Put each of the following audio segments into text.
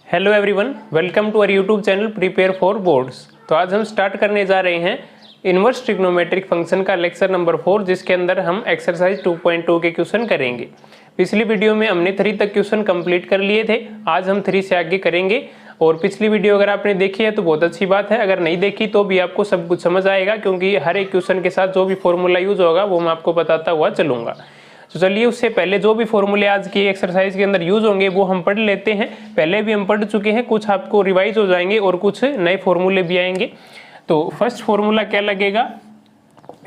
Hello everyone, welcome to our YouTube channel prepare for boards. तो आज हम start करने जा रहे हैं इनवर्स ट्रिग्नोमेट्रिक फंक्शन का लेक्चर नंबर 4, जिसके अंदर हम एक्सरसाइज 2.2 के क्वेश्चन करेंगे। पिछली वीडियो में हमने 3 तक क्वेश्चन कंप्लीट कर लिए थे, आज हम 3 से आगे करेंगे। और पिछली वीडियो अगर आपने देखी है तो बहुत अच्छी बात है, अगर नहीं देखी तो भी आपको सब कुछ समझ आएगा, क्योंकि हर एक क्वेश्चन के साथ जो भी फॉर्मूला यूज होगा वो मैं आपको बताता हुआ चलूंगा। तो चलिए, उससे पहले जो भी फॉर्मूले आज की एक्सरसाइज के अंदर यूज होंगे वो हम पढ़ लेते हैं। पहले भी हम पढ़ चुके हैं, कुछ आपको रिवाइज हो जाएंगे और कुछ नए फॉर्मूले भी आएंगे। तो फर्स्ट फॉर्मूला क्या लगेगा,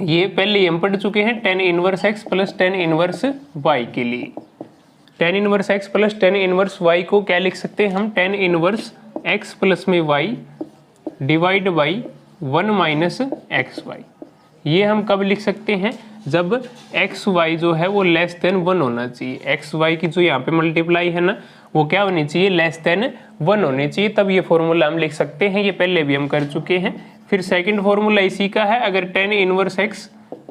ये पहले ही हम पढ़ चुके हैं, tan inverse x plus tan inverse y के लिए। tan inverse x plus tan inverse y को क्या लिख सकते हैं हम, tan इनवर्स x प्लस में y divide by 1 minus x y. ये हम कब लिख सकते हैं, जब एक्स वाई जो है वो लेस देन 1 होना चाहिए। एक्स वाई की जो यहाँ पे मल्टीप्लाई है ना, वो क्या होनी चाहिए, लेस देन 1 होनी चाहिए, तब ये फॉर्मूला हम लिख सकते हैं। ये पहले भी हम कर चुके हैं। फिर सेकंड फॉर्मूला इसी का है, अगर tan इनवर्स x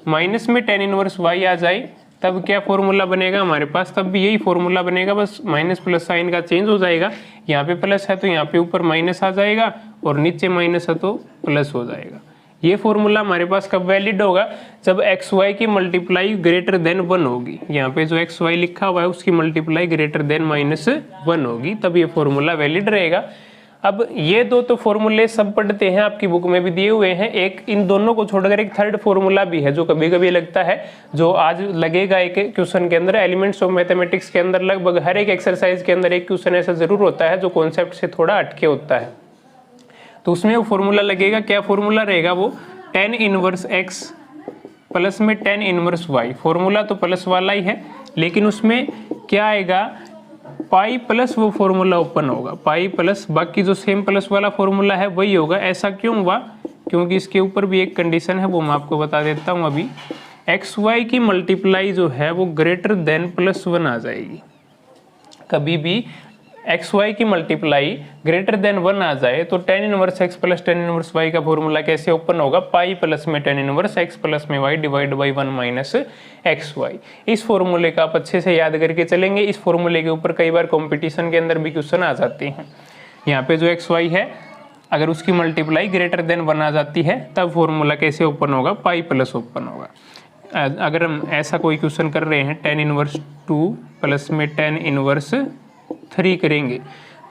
माइनस में tan इनवर्स y आ जाए तब क्या फॉर्मूला बनेगा हमारे पास, तब भी यही फॉर्मूला बनेगा, बस माइनस प्लस साइन का चेंज हो जाएगा। यहाँ पे प्लस है तो यहाँ पे ऊपर माइनस आ जाएगा, और नीचे माइनस है तो प्लस हो जाएगा। ये फॉर्मूला हमारे पास कब वैलिड होगा, जब एक्स वाई की मल्टीप्लाई ग्रेटर देन 1 होगी। यहाँ पे जो एक्स वाई लिखा हुआ है उसकी मल्टीप्लाई ग्रेटर देन -1 होगी, तब ये फॉर्मूला वैलिड रहेगा। अब ये दो तो फॉर्मूले सब पढ़ते हैं, आपकी बुक में भी दिए हुए हैं। एक इन दोनों को छोड़कर एक थर्ड फॉर्मूला भी है जो कभी कभी लगता है, जो आज लगेगा एक क्वेश्चन के अंदर। एलिमेंट्स ऑफ मैथमेटिक्स के अंदर लगभग हर एक एक्सरसाइज के अंदर एक क्वेश्चन ऐसा जरूर होता है जो कॉन्सेप्ट से थोड़ा हटके होता है, तो उसमें वो फॉर्मूला लगेगा। क्या फॉर्मूला रहेगा वो, tan इनवर्स x प्लस में tan इनवर्स y। फॉर्मूला तो प्लस वाला ही है, लेकिन उसमें क्या आएगा, पाई प्लस वो फॉर्मूला ओपन होगा, पाई प्लस बाकी जो सेम प्लस वाला फॉर्मूला है वही होगा। ऐसा क्यों हुआ, क्योंकि इसके ऊपर भी एक कंडीशन है, वो मैं आपको बता देता हूँ अभी। एक्स वाई की मल्टीप्लाई जो है वो ग्रेटर देन +1 आ जाएगी। कभी भी एक्स वाई की मल्टीप्लाई ग्रेटर देन 1 आ जाए तो tan inverse x plus tan inverse y का फॉर्मूला कैसे ओपन होगा, पाई प्लस में tan इनवर्स x प्लस में y divide by 1 minus x y. इस फॉर्मूले का आप अच्छे से याद करके चलेंगे। इस फॉर्मूले के ऊपर कई बार कंपटीशन के अंदर भी क्वेश्चन आ जाते हैं। यहाँ पे जो एक्स वाई है, अगर उसकी मल्टीप्लाई ग्रेटर देन 1 आ जाती है तब फॉर्मूला कैसे ओपन होगा, पाई प्लस ओपन होगा। अगर हम ऐसा कोई क्वेश्चन कर रहे हैं, tan इनवर्स 2 प्लस में tan इनवर्स 3 करेंगे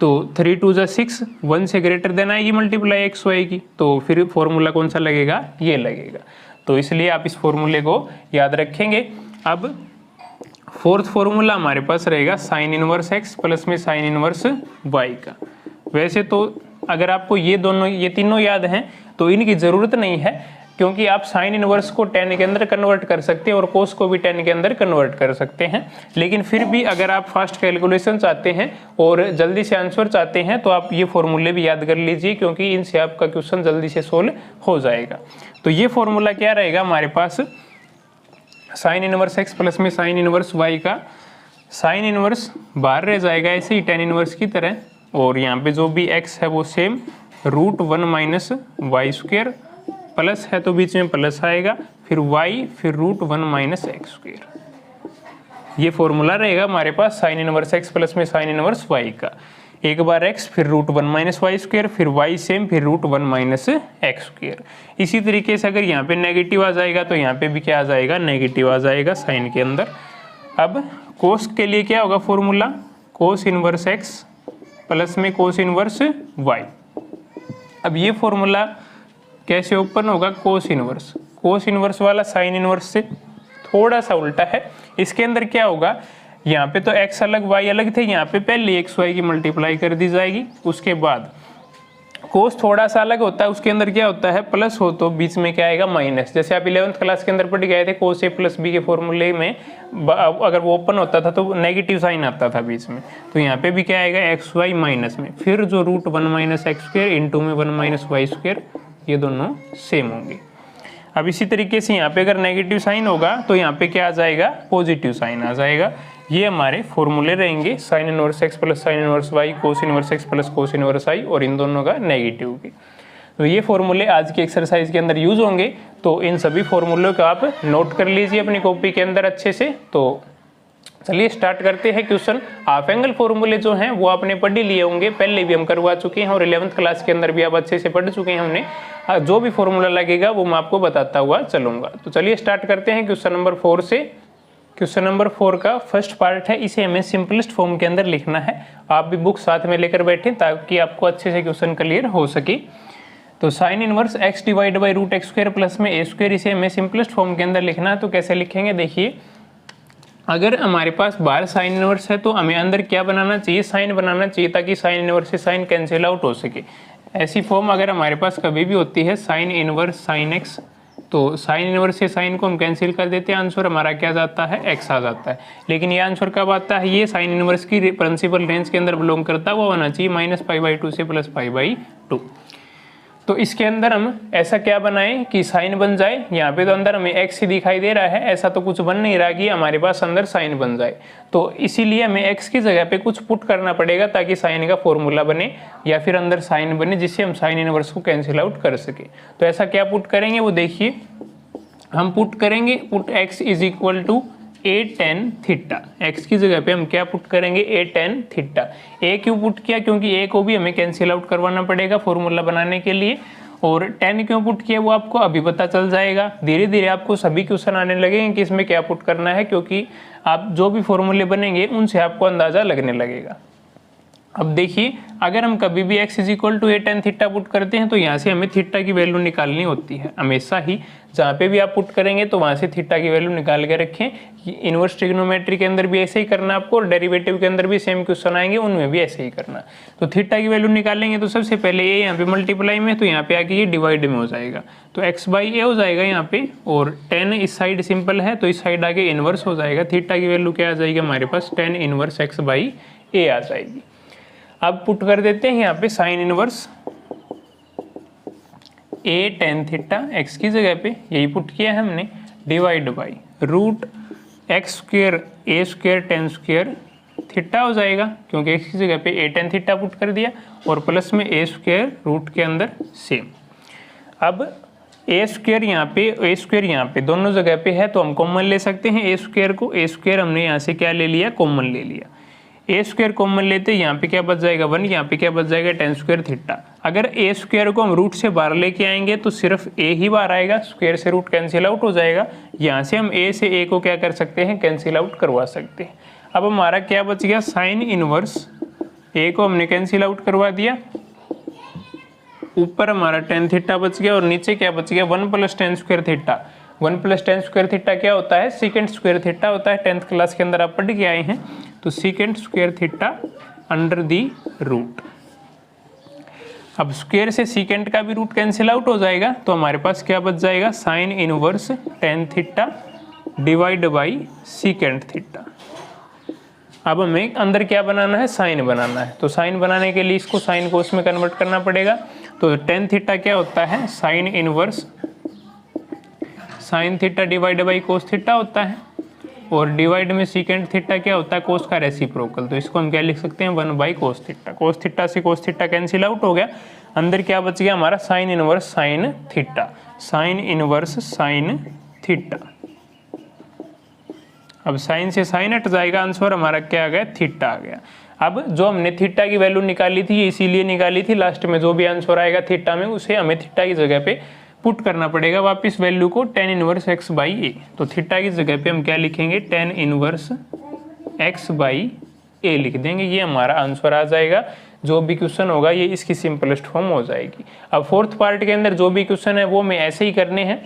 तो 3 2 जा 6, 1 से ग्रेटर देन आएगी मल्टीप्लाई एक्स वाई की, तो फिर फॉर्मूला कौन सा लगेगा, ये लगेगा। तो इसलिए आप इस फॉर्मूले को याद रखेंगे। अब फोर्थ फॉर्मूला हमारे पास रहेगा साइन इनवर्स x प्लस में साइन इनवर्स y का। वैसे तो अगर आपको ये तीनों याद हैं तो इनकी ज़रूरत नहीं है, क्योंकि आप साइन इनवर्स को tan के अंदर कन्वर्ट कर सकते हैं और कोस को भी tan के अंदर कन्वर्ट कर सकते हैं। लेकिन फिर भी अगर आप फास्ट कैलकुलेशन चाहते हैं और जल्दी से आंसर चाहते हैं तो आप ये फॉर्मूले भी याद कर लीजिए, क्योंकि इनसे आपका क्वेश्चन जल्दी से सोल्व हो जाएगा। तो ये फॉर्मूला क्या रहेगा हमारे पास, साइन इनवर्स x प्लस में साइन इनवर्स y का। साइन इनवर्स बाहर रह जाएगा ऐसे ही tan इनवर्स की तरह, और यहाँ पे जो भी x है वो same √1 minus y square, plus है तो बीच में प्लस आएगा, फिर y फिर √1 माइनस एक्स स्क्वेयर। ये फॉर्मूला रहेगा हमारे पास साइन इनवर्स x प्लस में साइन इनवर्स y का। एक बार x फिर √1 माइनस वाई स्क्वेयर, फिर y सेम फिर √1 माइनस एक्स स्क्वेयर। इसी तरीके से अगर यहाँ पे नेगेटिव आ जाएगा तो यहाँ पे भी क्या आ जाएगा, नेगेटिव आ जाएगा साइन के अंदर। अब कोस के लिए क्या होगा फॉर्मूला, कोस इनवर्स x प्लस में कोस इनवर्स y। अब ये फॉर्मूला कैसे ओपन होगा, कोस इनवर्स वाला साइन इनवर्स से थोड़ा सा उल्टा है। इसके अंदर क्या होगा, यहाँ पे तो x अलग y अलग थे, यहाँ पे पहले x y की मल्टीप्लाई कर दी जाएगी, उसके बाद कोस थोड़ा सा अलग होता है। उसके अंदर क्या होता है, प्लस हो तो बीच में क्या आएगा, माइनस। जैसे आप 11th क्लास के अंदर पढ़ गए थे, कोस a प्लस b के फॉर्मूले में अगर वो ओपन होता था तो नेगेटिव साइन आता था बीच में, तो यहाँ पे भी क्या आएगा, एक्स वाई माइनस में, फिर जो √1 माइनस एक्स स्क्वेयर इंटू में 1 माइनस वाई स्क्वेयर, ये दोनों सेम होंगे। अब इसी तरीके से यहाँ पे अगर नेगेटिव साइन होगा तो यहाँ पे क्या आ जाएगा, पॉजिटिव साइन आ जाएगा। ये हमारे फॉर्मूले रहेंगे, sign inverse x plus sine inverse y, कोस inverse x plus cos inverse y, और इन दोनों का नेगेटिव के। तो ये फॉर्मूले आज की एक्सरसाइज के अंदर यूज होंगे, तो इन सभी फॉर्मूलों को आप नोट कर लीजिए अपनी कॉपी के अंदर अच्छे से। तो चलिए स्टार्ट करते हैं क्वेश्चन। हाफ एंगल फॉर्मूले जो हैं वो आपने पढ़ ही लिए होंगे, पहले भी हम करवा चुके हैं और 11th क्लास के अंदर भी आप अच्छे से पढ़ चुके हैं हमने। जो भी फॉर्मूला लगेगा वो मैं आपको बताता हुआ चलूंगा। तो चलिए स्टार्ट करते हैं क्वेश्चन नंबर 4 से। क्वेश्चन नंबर 4 का फर्स्ट पार्ट है, इसे हमें सिंपलेस्ट फॉर्म के अंदर लिखना है। आप भी बुक साथ में लेकर बैठे ताकि आपको अच्छे से क्वेश्चन क्लियर हो सके। तो sine inverse x divide by root x square plus में a स्क्वायर, इसे हमें सिंपलेस्ट फॉर्म के अंदर लिखना है। तो कैसे लिखेंगे, देखिए अगर हमारे पास बाहर साइन इनवर्स है तो हमें अंदर क्या बनाना चाहिए, साइन बनाना चाहिए, ताकि साइन इनवर्स से साइन कैंसिल आउट हो सके। ऐसी फॉर्म अगर हमारे पास कभी भी होती है साइन इनवर्स साइन एक्स, तो साइन इनवर्स से साइन को हम कैंसिल कर देते हैं, आंसर हमारा क्या जाता है, एक्स आ जाता है। लेकिन ये आंसर कब आता है, ये साइन इनवर्स की प्रिंसिपल रेंज के अंदर बिलोंग करता है, वो होना चाहिए -π/2 से +π/2। तो इसके अंदर हम ऐसा क्या बनाएं कि साइन बन जाए। यहाँ पे तो अंदर हमें एक्स ही दिखाई दे रहा है, ऐसा तो कुछ बन नहीं रहा कि हमारे पास अंदर साइन बन जाए। तो इसीलिए हमें एक्स की जगह पे कुछ पुट करना पड़ेगा ताकि साइन का फॉर्मूला बने या फिर अंदर साइन बने, जिससे हम साइन इनवर्स को कैंसिल आउट कर सके। तो ऐसा क्या पुट करेंगे वो देखिए, हम पुट करेंगे put x is equal to a tan theta. X की जगह पे हम क्या पुट करेंगे, a tan थीटा। a क्यों पुट किया, क्योंकि a को भी हमें कैंसिल आउट करवाना पड़ेगा फॉर्मूला बनाने के लिए। और tan क्यों पुट किया वो आपको अभी पता चल जाएगा। धीरे धीरे आपको सभी क्वेश्चन आने लगेंगे कि इसमें क्या पुट करना है, क्योंकि आप जो भी फॉर्मूले बनेंगे उनसे आपको अंदाजा लगने लगेगा। अब देखिए अगर हम कभी भी x is equal to a tan theta put करते हैं तो यहाँ से हमें थीटा की वैल्यू निकालनी होती है हमेशा ही। जहाँ पे भी आप पुट करेंगे तो वहाँ से थीटा की वैल्यू निकाल के रखें। इनवर्स ट्रिग्नोमेट्री के अंदर भी ऐसे ही करना आपको, और डेरिवेटिव के अंदर भी सेम क्वेश्चन आएंगे उनमें भी ऐसे ही करना। तो थीटा की वैल्यू निकालेंगे तो सबसे पहले ये यहाँ पे मल्टीप्लाई में, तो यहाँ पे आके ये डिवाइड में हो जाएगा, तो x/a हो जाएगा यहाँ पे। और tan इस साइड सिंपल है तो इस साइड आके इनवर्स हो जाएगा। थीटा की वैल्यू क्या आ जाएगी हमारे पास, tan इनवर्स x/a आ जाएगी। अब पुट कर देते हैं यहाँ पे sine inverse a tan theta, x की जगह पे यही पुट किया है हमने, divide by root x square a square tan square theta हो जाएगा, क्योंकि x की जगह पे a tan थीटा पुट कर दिया, और प्लस में a स्क्वायर रूट के अंदर सेम। अब a स्क्वायर यहाँ पे दोनों जगह पे है तो हम कॉमन ले सकते हैं a स्क्वायर को। a स्क्वायर हमने यहाँ से क्या ले लिया, कॉमन ले लिया। a स्क्वायर कॉमन लेते यहाँ पे क्या बच जाएगा 1, यहाँ पे क्या बच जाएगा tan स्क्वायर थीटा। अगर a स्क्वायर को हम रूट से बाहर लेके आएंगे तो सिर्फ a ही बाहर आएगा, स्क्वायर से रूट कैंसिल आउट हो जाएगा। यहाँ से हम a से a को क्या कर सकते हैं, कैंसिल आउट करवा सकते हैं। अब हमारा क्या बच गया, साइन इनवर्स a को हमने कैंसिल आउट करवा दिया, ऊपर हमारा tan थीटा बच गया, और नीचे क्या बच गया 1 + tan square theta. 1 + tan square theta क्या होता है, सीकेंट स्क्वायर थीटा होता है। 10th क्लास के अंदर आप पढ़ के आए हैं। तो secant square theta under the root. अब स्क्वायर से सीकेंट का भी रूट कैंसिल आउट हो जाएगा, तो हमारे पास क्या बच जाएगा, sine inverse tan theta divide by secant theta. अब हमें अंदर क्या बनाना है, साइन बनाना है। तो साइन बनाने के लिए इसको साइन को उसमें कन्वर्ट करना पड़ेगा। तो tan थीटा क्या होता है, sine inverse sine theta divide by cos theta होता है, और डिवाइड में सीकेंट थीटा क्या होता है, कोस का रेसिप्रोकल। तो इसको हम क्या लिख सकते हैं, 1 / कोस थीटा। कोस थीटा से कोस थीटा कैंसिल आउट हो गया, अंदर क्या बच गया हमारा, sine inverse sine theta. Sine inverse sine theta. अब साइन से साइन हट जाएगा, आंसर हमारा क्या आ गया, थीटा आ गया। अब जो हमने थीटा की वैल्यू निकाली थी, इसीलिए निकाली थी, लास्ट में जो भी आंसर आएगा थीटा में उसे हमें थीटा की जगह पे पुट करना पड़ेगा वापस वैल्यू को, tan इनवर्स x/a। तो थीटा की जगह पे हम क्या लिखेंगे, tan इनवर्स x/a लिख देंगे, ये हमारा आंसर आ जाएगा। जो भी क्वेश्चन होगा ये इसकी सिंपलेस्ट फॉर्म हो जाएगी। अब 4th पार्ट के अंदर जो भी क्वेश्चन है वो मैं ऐसे ही करने हैं।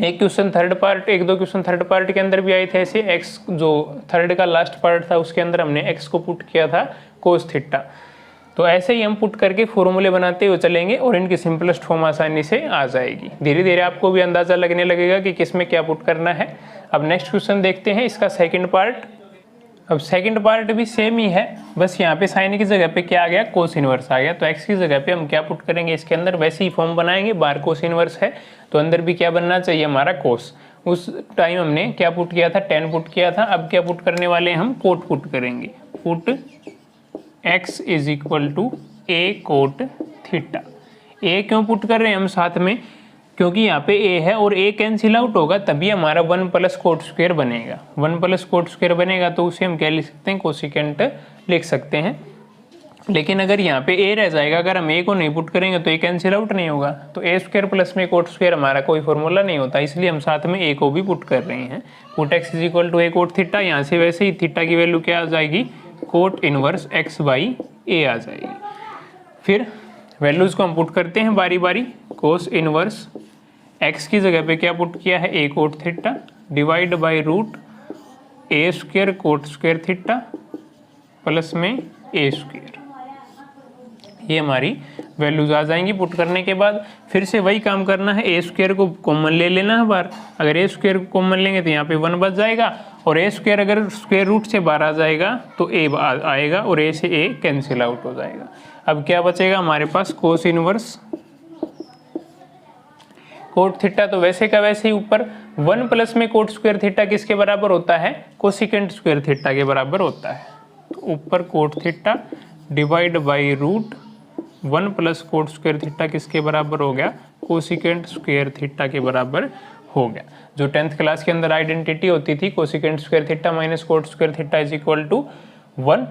एक question 3rd part, 1-2 question 3rd part के अंदर भी आए थे ऐसे। x जो 3rd का लास्ट पार्ट था उसके अंदर हमने x को पुट किया था कोस थीटा। तो ऐसे ही हम पुट करके फॉर्मूले बनाते हुए चलेंगे और इनकी सिंपलेस्ट फॉर्म आसानी से आ जाएगी। धीरे धीरे आपको भी अंदाजा लगने लगेगा कि किस में क्या पुट करना है। अब नेक्स्ट क्वेश्चन देखते हैं, इसका 2nd पार्ट। अब 2nd पार्ट भी सेम ही है, बस यहाँ पे साइन की जगह पे क्या आ गया, कोस इनवर्स आ गया। तो x की जगह पे हम क्या पुट करेंगे, इसके अंदर वैसे ही फॉर्म बनाएंगे। बाहर कोस इनवर्स है तो अंदर भी क्या बनना चाहिए हमारा, कोस। उस टाइम हमने क्या पुट किया था, tan पुट किया था। अब क्या पुट करने वाले हैं हम, कोट पुट करेंगे। Put x is equal to a cot theta. a क्यों पुट कर रहे हैं हम साथ में, क्योंकि यहाँ पे a है और a कैंसिल आउट होगा तभी हमारा 1 प्लस कोट स्क्वायर बनेगा। 1 प्लस कोट स्क्वायर बनेगा तो उसे हम क्या लिख सकते हैं, कोसिकेंट लिख सकते हैं। लेकिन अगर यहाँ पे a रह जाएगा, अगर हम a को नहीं पुट करेंगे तो a कैंसिल आउट नहीं होगा, तो a स्क्वायर प्लस में कोट स्क्वायर हमारा कोई फॉर्मूला नहीं होता, इसलिए हम साथ में a को भी पुट कर रहे हैं। Put x is equal to a cot theta, यहाँ से वैसे ही थीटा की वैल्यू क्या आ जाएगी, cot inverse x by a आ जाएगी। फिर वैल्यूज को हम पुट करते हैं बारी बारी। कोस इनवर्स x की जगह पे क्या पुट किया है, a cot theta divide by root a square cot square theta plus में a स्क्वायर, ये हमारी वैल्यूज आ जाएंगी पुट करने के बाद। फिर से वही काम करना है, ए स्क्वायर को कॉमन ले लेना है बाहर। अगर ए स्क्वायर को कॉमन लेंगे तो यहाँ पे 1 बच जाएगा, और ए स्क्वायर अगर स्क्वायर रूट से बाहर आ जाएगा तो ए आएगा और ए से ए कैंसिल आउट हो जाएगा। अब क्या बचेगा हमारे पास, कोस इनवर्स कोट थीटा, तो वैसे का वैसे ही ऊपर 1 प्लस में कोट स्क्वायर थीटा किसके बराबर होता है, कोसिकेंट स्क्वायर थीटा के बराबर होता है। तो ऊपर cot theta divide by root 1 plus cot square theta किसके बराबर हो गया, कोसिकेंट स्क्वायर थीटा के बराबर हो गया। जो 10th क्लास के अंदर आइडेंटिटी होती थी cosecant square theta minus cot square theta is equal to 1,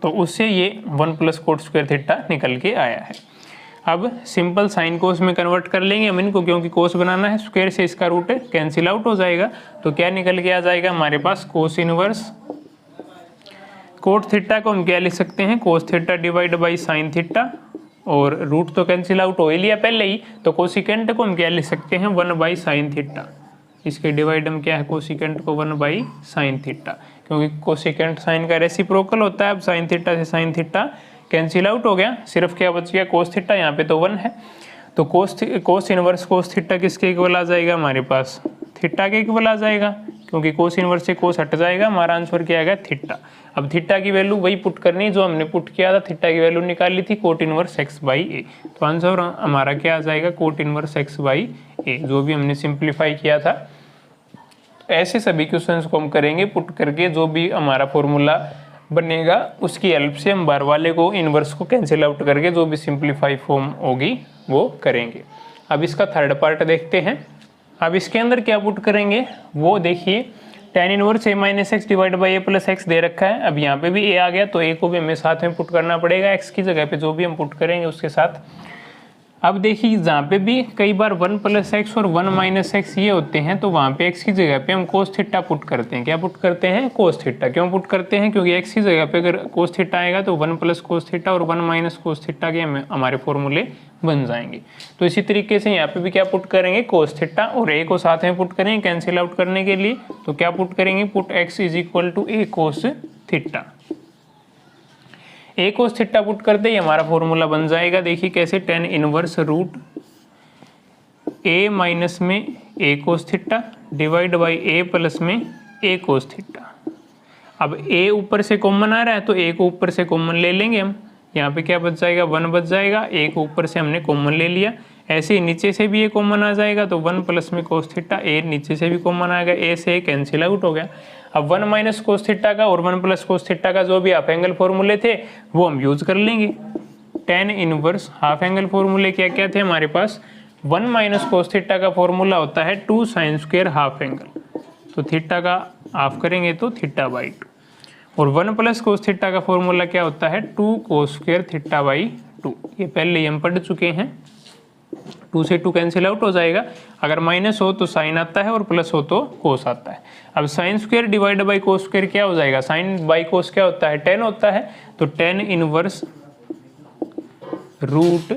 तो उससे ये 1 प्लस कोट स्क्वायर थीटा निकल के आया है। अब सिंपल साइन कोस में कन्वर्ट कर लेंगे हम इनको, क्योंकि कोस बनाना है, स्क्वायर से इसका रूट कैंसिल आउट हो जाएगा। तो क्या निकल के आ जाएगा हमारे पास, कोस इनवर्स कोट थीटा को हम क्या लिख सकते हैं, कोस theta divide by sine theta, और रूट तो कैंसिल आउट हो ही लिया पहले ही, तो कोसिकेंट को हम क्या लिख सकते हैं, 1 बाई साइन थीटा। इसके डिवाइड हम क्या है, कोसिकेंट को 1 बाई साइन थीटा, क्योंकि कोसिकेंट साइन का रेसिप्रोकल होता है। अब साइन थीटा से साइन थीटा कैंसिल आउट हो गया, सिर्फ क्या बच गया, कोस थीटा, यहाँ पे तो 1 है। तो कोस इनवर्स कोस थीटा किसके इक्वल आ जाएगा हमारे पास, थीटा के इक्वल आ जाएगा, क्योंकि कोस इनवर्स से कोस हट जाएगा, हमारा आंसर क्या आएगा, थीटा। अब थीटा की वैल्यू वही पुट करनी जो हमने पुट किया था, थीटा की वैल्यू निकाली थी कोट इनवर्स x बाई ए, तो आंसर हमारा क्या आ जाएगा, कोट इनवर्स x बाई ए, जो भी हमने सिंप्लीफाई किया था। ऐसे सभी क्वेश्चंस को हम करेंगे पुट करके, जो भी हमारा फॉर्मूला बनेगा उसकी हेल्प से हम बार वाले को इनवर्स को कैंसिल आउट करके जो भी सिंप्लीफाई फॉर्म होगी वो करेंगे। अब इसका थर्ड पार्ट देखते हैं। अब इसके अंदर क्या पुट करेंगे वो देखिए, tan inverse a minus X divide by A plus X दे रखा है। अब यहाँ पे भी a आ गया, तो a को भी हमें साथ में पुट करना पड़ेगा, x की जगह पे जो भी हम पुट करेंगे उसके साथ। अब देखिए जहाँ पे भी कई बार 1 प्लस एक्स और 1 माइनस एक्स ये होते हैं, तो वहाँ पे x की जगह पे हम कोस थीटा पुट करते हैं। क्या पुट करते हैं, कोस थीटा। क्यों पुट करते हैं, क्योंकि x की जगह पे अगर कोस थीटा आएगा तो 1 प्लस कोस थीटा और 1 माइनस कोस थीटा के हमारे फॉर्मूले बन जाएंगे। तो इसी तरीके से यहाँ पे भी क्या पुट करेंगे, कोस थीटा, और a को साथ में पुट करेंगे कैंसिल आउट करने के लिए। तो क्या पुट करेंगे, put x is equal to a cos theta. a cos theta put करते ही हमारा फॉर्मूला बन जाएगा, देखिए कैसे, tan inverse root a minus में a cos theta divide by a plus में a कोस थीटा। अब a ऊपर से कॉमन आ रहा है तो a को ऊपर से कॉमन ले लेंगे हम, यहाँ पे क्या बच जाएगा, 1 बच जाएगा, a को ऊपर से हमने कॉमन ले लिया। ऐसे ही नीचे से भी a कॉमन आ जाएगा, तो 1 प्लस में कोस थीटा, a नीचे से भी कॉमन आ गया, a से कैंसिल आउट हो गया। अब 1 माइनस कोस थीटा का और 1 प्लस कोस थीटा का जो भी हाफ एंगल फॉर्मूले थे वो हम यूज कर लेंगे। tan इनवर्स हाफ एंगल फॉर्मूले क्या क्या थे हमारे पास, 1 माइनस कोस थीटा का फॉर्मूला होता है 2 साइन स्क्वायर हाफ एंगल, तो थीटा का हाफ करेंगे तो थीटा बाई 2, और 1 प्लस कोस थीटा का फॉर्मूला क्या होता है 2 कोस स्क्वायर थीटा बाई 2। ये पहले ही हम पढ़ चुके हैं। 2 से 2 कैंसिल आउट हो जाएगा, अगर माइनस हो तो साइन आता है और प्लस हो तो कोस आता है। अब sine square divide by cos square क्या हो जाएगा, साइन बाई कोस क्या होता है, tan होता है, तो tan inverse root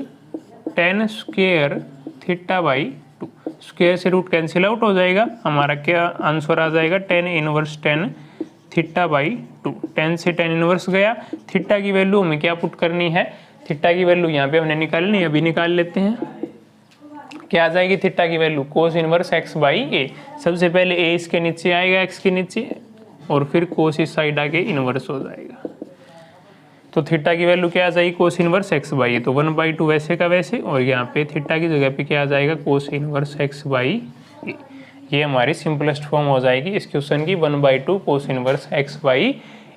tan square theta by 2, square से रूट कैंसिल आउट हो जाएगा, हमारा क्या आंसर आ जाएगा, tan inverse tan theta by 2। tan से tan इनवर्स गया, थीटा की वैल्यू हमें क्या पुट करनी है, थीटा की वैल्यू यहाँ पे हमने निकालनी है, अभी निकाल लेते हैं। क्या आ जाएगी थीटा की value, cos inverse x by A. सबसे पहले a इसके नीचे आएगा, x के नीचे, और फिर कोस इस साइड आके इनवर्स हो जाएगा। तो थीटा की वैल्यू क्या आ जाएगी, कोस इनवर्स x बाई ए, तो 1/2 वैसे का वैसे, और यहाँ पे थीटा की जगह पे क्या आ जाएगा, कोस इनवर्स x बाई ए। ये हमारी सिंपलेस्ट फॉर्म हो जाएगी इस क्वेश्चन की, 1/2 कोस इनवर्स x बाई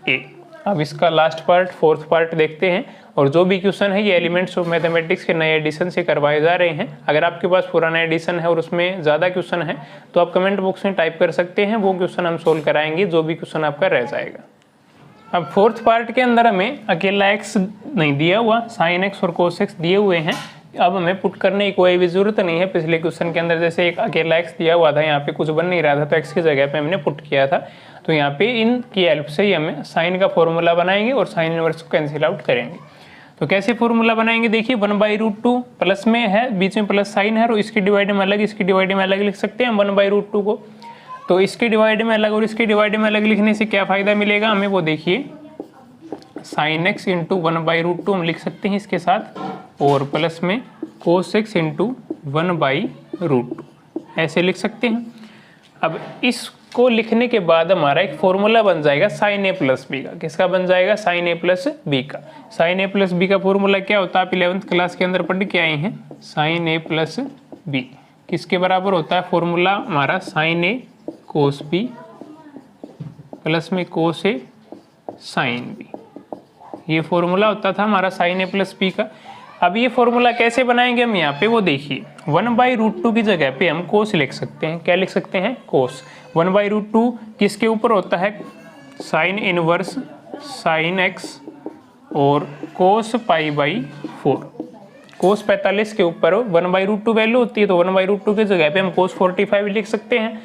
ए। अब इसका लास्ट पार्ट, फोर्थ पार्ट देखते हैं। और जो भी क्वेश्चन है ये एलिमेंट्स ऑफ मैथमेटिक्स के नए एडिशन से करवाए जा रहे हैं। अगर आपके पास पुराना एडिशन है और उसमें ज़्यादा क्वेश्चन है तो आप कमेंट बॉक्स में टाइप कर सकते हैं, वो क्वेश्चन हम सोल्व कराएंगे जो भी क्वेश्चन आपका रह जाएगा। अब फोर्थ पार्ट के अंदर हमें अकेला एक्स नहीं दिया हुआ, साइन एक्स और कोस एक्स दिए हुए हैं। अब हमें पुट करने की कोई भी जरूरत नहीं है। पिछले क्वेश्चन के अंदर जैसे एक अकेला एक्स दिया हुआ था, यहाँ पे कुछ बन नहीं रहा था तो एक्स की जगह पे हमने पुट किया था। तो यहाँ पे इनकी हेल्प से ही हमें साइन का फॉर्मूला बनाएंगे और साइन इनवर्स को कैंसिल आउट करेंगे। तो कैसे फॉर्मूला बनाएंगे, देखिए 1/√2 प्लस में है, बीच में प्लस साइन है और इसकी डिवाइड में अलग, इसकी डिवाइड में अलग लिख सकते हैं 1/√2 को। तो इसकी डिवाइड में अलग और इसकी डिवाइड में अलग लिखने से क्या फ़ायदा मिलेगा हमें, वो देखिए साइन एक्स इंटू 1/√2 हम लिख सकते हैं इसके साथ, और प्लस में कोस एक्स इंटू 1/√2 ऐसे लिख सकते हैं। अब इसको लिखने के बाद हमारा एक फॉर्मूला बन जाएगा साइन ए प्लस बी का। किसका बन जाएगा, साइन ए प्लस बी का। साइन ए प्लस बी का फॉर्मूला क्या होता है, आप 11th क्लास के अंदर पढ़ के आए हैं। साइन ए प्लस बी किसके बराबर होता है, फॉर्मूला हमारा साइन ए कोस बी प्लस में कोस ए साइन बी, ये फॉर्मूला होता था हमारा साइन ए प्लस बी का। अब ये फॉर्मूला कैसे बनाएंगे हम, यहाँ पे वो देखिए 1/√2 की जगह पे हम कोस लिख सकते हैं। क्या लिख सकते हैं, कोस। 1/√2 किसके ऊपर होता है, साइन इनवर्स साइन एक्स और कोस π/4। कोस 45 के ऊपर 1/√2 वैल्यू होती है, तो 1/√2 की जगह पे हम कोस 45 लिख सकते हैं।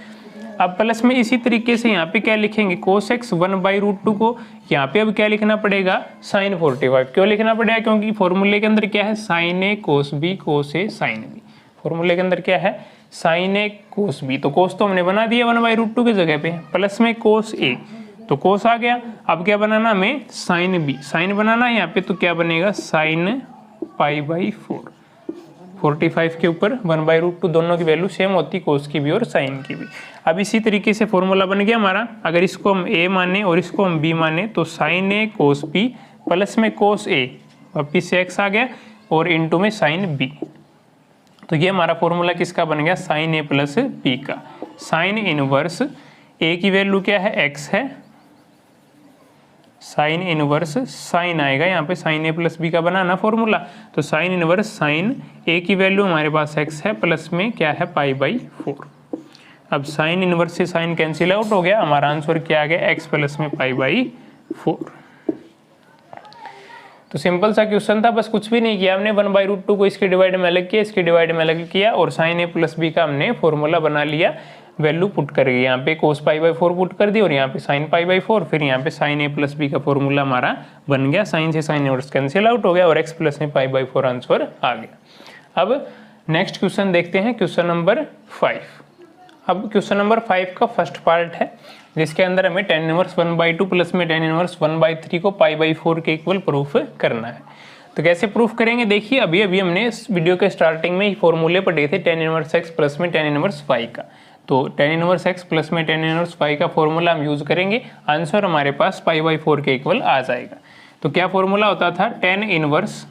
अब प्लस में इसी तरीके से यहाँ पे क्या लिखेंगे, कोस एक्स 1/√2 को यहाँ पे अब क्या लिखना पड़ेगा, साइन 45। क्यों लिखना पड़ेगा, क्योंकि फॉर्मूले के अंदर क्या है, साइन ए कोस बी कोस ए साइन बी। फॉर्मूले के अंदर क्या है, साइन ए कोस बी, तो कोस तो हमने बना दिया 1/√2 की जगह पे, प्लस में कोस ए, तो कोस आ गया। अब क्या बनाना हमें, साइन बी, साइन बनाना है यहाँ पे, तो क्या बनेगा साइन π/4। 45 के ऊपर 1/√2, दोनों की वैल्यू सेम होती, कोस की भी और साइन की भी। अब इसी तरीके से फॉर्मूला बन गया हमारा। अगर इसको हम a माने और इसको हम b माने तो साइन ए कोस b प्लस में कोस a, वापिस से x आ गया और इनटू में साइन b। तो ये हमारा फॉर्मूला किसका बन गया, साइन a प्लस b का। साइन इनवर्स a की वैल्यू क्या है, x है, साइन इनवर्स साइन आएगा यहाँ पे, साइन ए प्लस बी का बनाना फॉर्मूला। तो साइन इनवर्स साइन ए की वैल्यू हमारे पास x है, प्लस में क्या है π/4। अब साइन इनवर्स से साइन कैंसिल आउट हो गया, हमारा आंसर क्या आ गया, x प्लस में π/4। तो सिंपल सा क्वेश्चन था, बस कुछ भी नहीं किया हमने। 1/√2 को इसके डिवाइड में अलग किया, इसके डिवाइड में अलग किया और साइन ए प्लस बी का हमने फॉर्मूला बना लिया, वैल्यू पुट कर गई। यहाँ पे कोस π/4 पुट कर दी और यहाँ पे साइन π/4, फिर यहाँ पे साइन ए प्लस बी का फॉर्मूला हमारा बन गया। साइन से साइन इनवर्स कैंसिल आउट हो गया और x प्लस में π/4 आंसर आ गया। अब नेक्स्ट क्वेश्चन देखते हैं, क्वेश्चन नंबर 5। अब क्वेश्चन नंबर 5 का फर्स्ट पार्ट है, जिसके अंदर हमें tan इनवर्स 1/2 प्लस में tan इनवर्स 1/3 को π/4 के इक्वल प्रूफ करना है। तो कैसे प्रूफ करेंगे, देखिए अभी हमने इस वीडियो के स्टार्टिंग में ही फॉर्मूले पढ़े थे tan इनवर्स x प्लस में tan इनवर्स y का। तो tan इनवर्स x प्लस में tan इनवर्स y का फॉर्मूला हम यूज करेंगे, आंसर हमारे पास π/4 के इक्वल आ जाएगा। तो क्या फॉर्मूला होता था, tan इनवर्स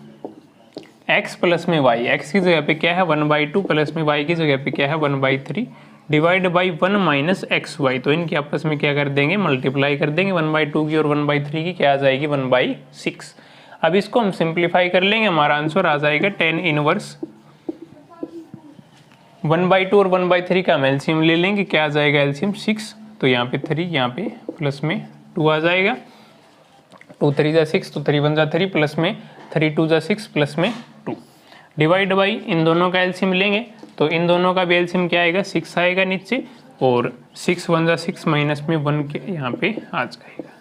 x प्लस में y, x की जगह पे क्या है 1/2 प्लस में y की जगह पे क्या है 1/3 divide by 1 minus x y. तो इनकी आपस में क्या कर देंगे, मल्टीप्लाई कर देंगे। 1/2 की और 1/3 की क्या आ जाएगी, 1/6। अब इसको हम सिंप्लीफाई कर लेंगे, हमारा आंसर आ जाएगा tan इनवर्स 1/2 और 1/3 का हम एलसीएम ले लेंगे, क्या आ जाएगा एलसीएम 6। तो यहाँ पे 3, यहाँ पे प्लस में 2 आ जाएगा। 2 3 जा 6, तो 3 1 जा 3 प्लस में 3 2 जा 6 प्लस में 2 डिवाइड बाई इन दोनों का एलसीएम लेंगे, तो इन दोनों का भी एलसीएम क्या आएगा, 6 आएगा नीचे, और 6 1 जा 6 माइनस में 1 के यहाँ पे आ जाएगा।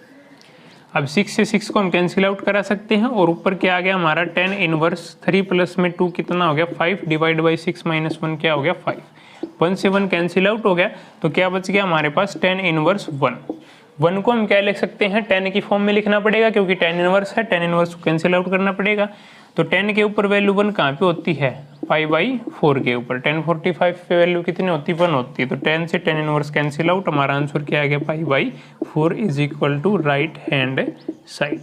अब 6 से 6 को हम कैंसिल आउट करा सकते हैं और ऊपर क्या आ गया हमारा tan इनवर्स 3 प्लस में 2 कितना हो गया 5 डिवाइड बाई 6 माइनस 1 क्या हो गया 5। 1 से 1 कैंसिल आउट हो गया, तो क्या बच गया हमारे पास tan इनवर्स 1 को हम क्या लिख सकते हैं, tan की फॉर्म में लिखना पड़ेगा क्योंकि tan इनवर्स है, tan इनवर्स को कैंसिल आउट करना पड़ेगा। तो tan के ऊपर वैल्यू 1 कहाँ पे होती है, π/4 के ऊपर। tan 45 पे वैल्यू कितनी होती है, 1 होती है। तो tan से tan इनवर्स कैंसिल आउट, हमारा आंसर क्या आ गया π/4 is equal to right hand side.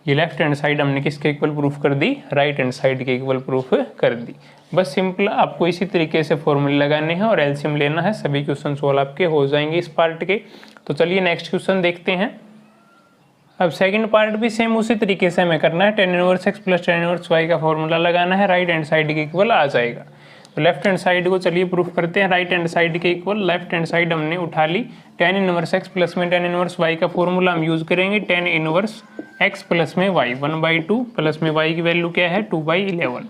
ये लेफ्ट हैंड साइड हमने किसके इक्वल प्रूफ कर दी, राइट हैंड साइड के इक्वल प्रूफ कर दी। बस सिंपल आपको इसी तरीके से फॉर्मूले लगाने हैं और एलसीएम लेना है, सभी क्वेश्चन सोल्व आपके हो जाएंगे इस पार्ट के। तो चलिए नेक्स्ट क्वेश्चन देखते हैं। अब सेकंड पार्ट भी सेम उसी तरीके से हमें करना है, tan inverse x plus tan inverse y का फॉर्मूला लगाना है, राइट हैंड साइड के इक्वल आ जाएगा। तो लेफ्ट हैंड साइड को चलिए प्रूफ करते हैं, राइट हैंड साइड के इक्वल लेफ्ट हैंड साइड हमने उठा ली, tan इनवर्स x प्लस में tan इनवर्स y का फॉर्मूला हम यूज करेंगे, tan इनवर्स x प्लस में y 1/2 प्लस में y की वैल्यू क्या है 2/11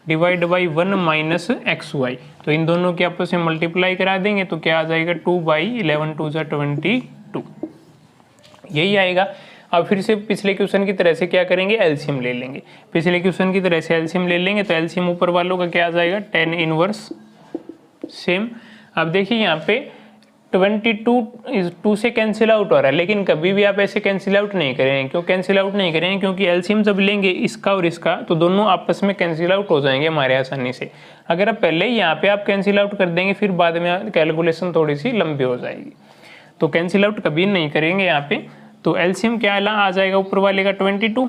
डिवाइड बाई 1 माइनस XY। तो इन दोनों के आपस में मल्टीप्लाई करा देंगे तो क्या आ जाएगा 2/11 2 × 22, यही आएगा। अब फिर से पिछले क्वेश्चन की तरह से क्या करेंगे, एलसीएम ले लेंगे। पिछले क्वेश्चन की तरह से एलसीएम ले लेंगे तो एलसीएम ऊपर वालों का क्या आ जाएगा tan इनवर्स सेम। अब देखिए यहाँ पे 22 2 से कैंसिल आउट हो रहा है, लेकिन कभी भी आप ऐसे कैंसिल आउट नहीं करेंगे। क्यों कैंसिल आउट नहीं करेंगे, क्योंकि एलसीएम जब लेंगे इसका और इसका तो दोनों आपस में कैंसिल आउट हो जाएंगे हमारे आसानी से। अगर आप पहले यहाँ पे आप कैंसिल आउट कर देंगे फिर बाद में कैलकुलेशन थोड़ी सी लंबी हो जाएगी, तो कैंसिल आउट कभी नहीं करेंगे यहाँ पे। तो एलसीएम क्या आ जाएगा ऊपर वाले का 22,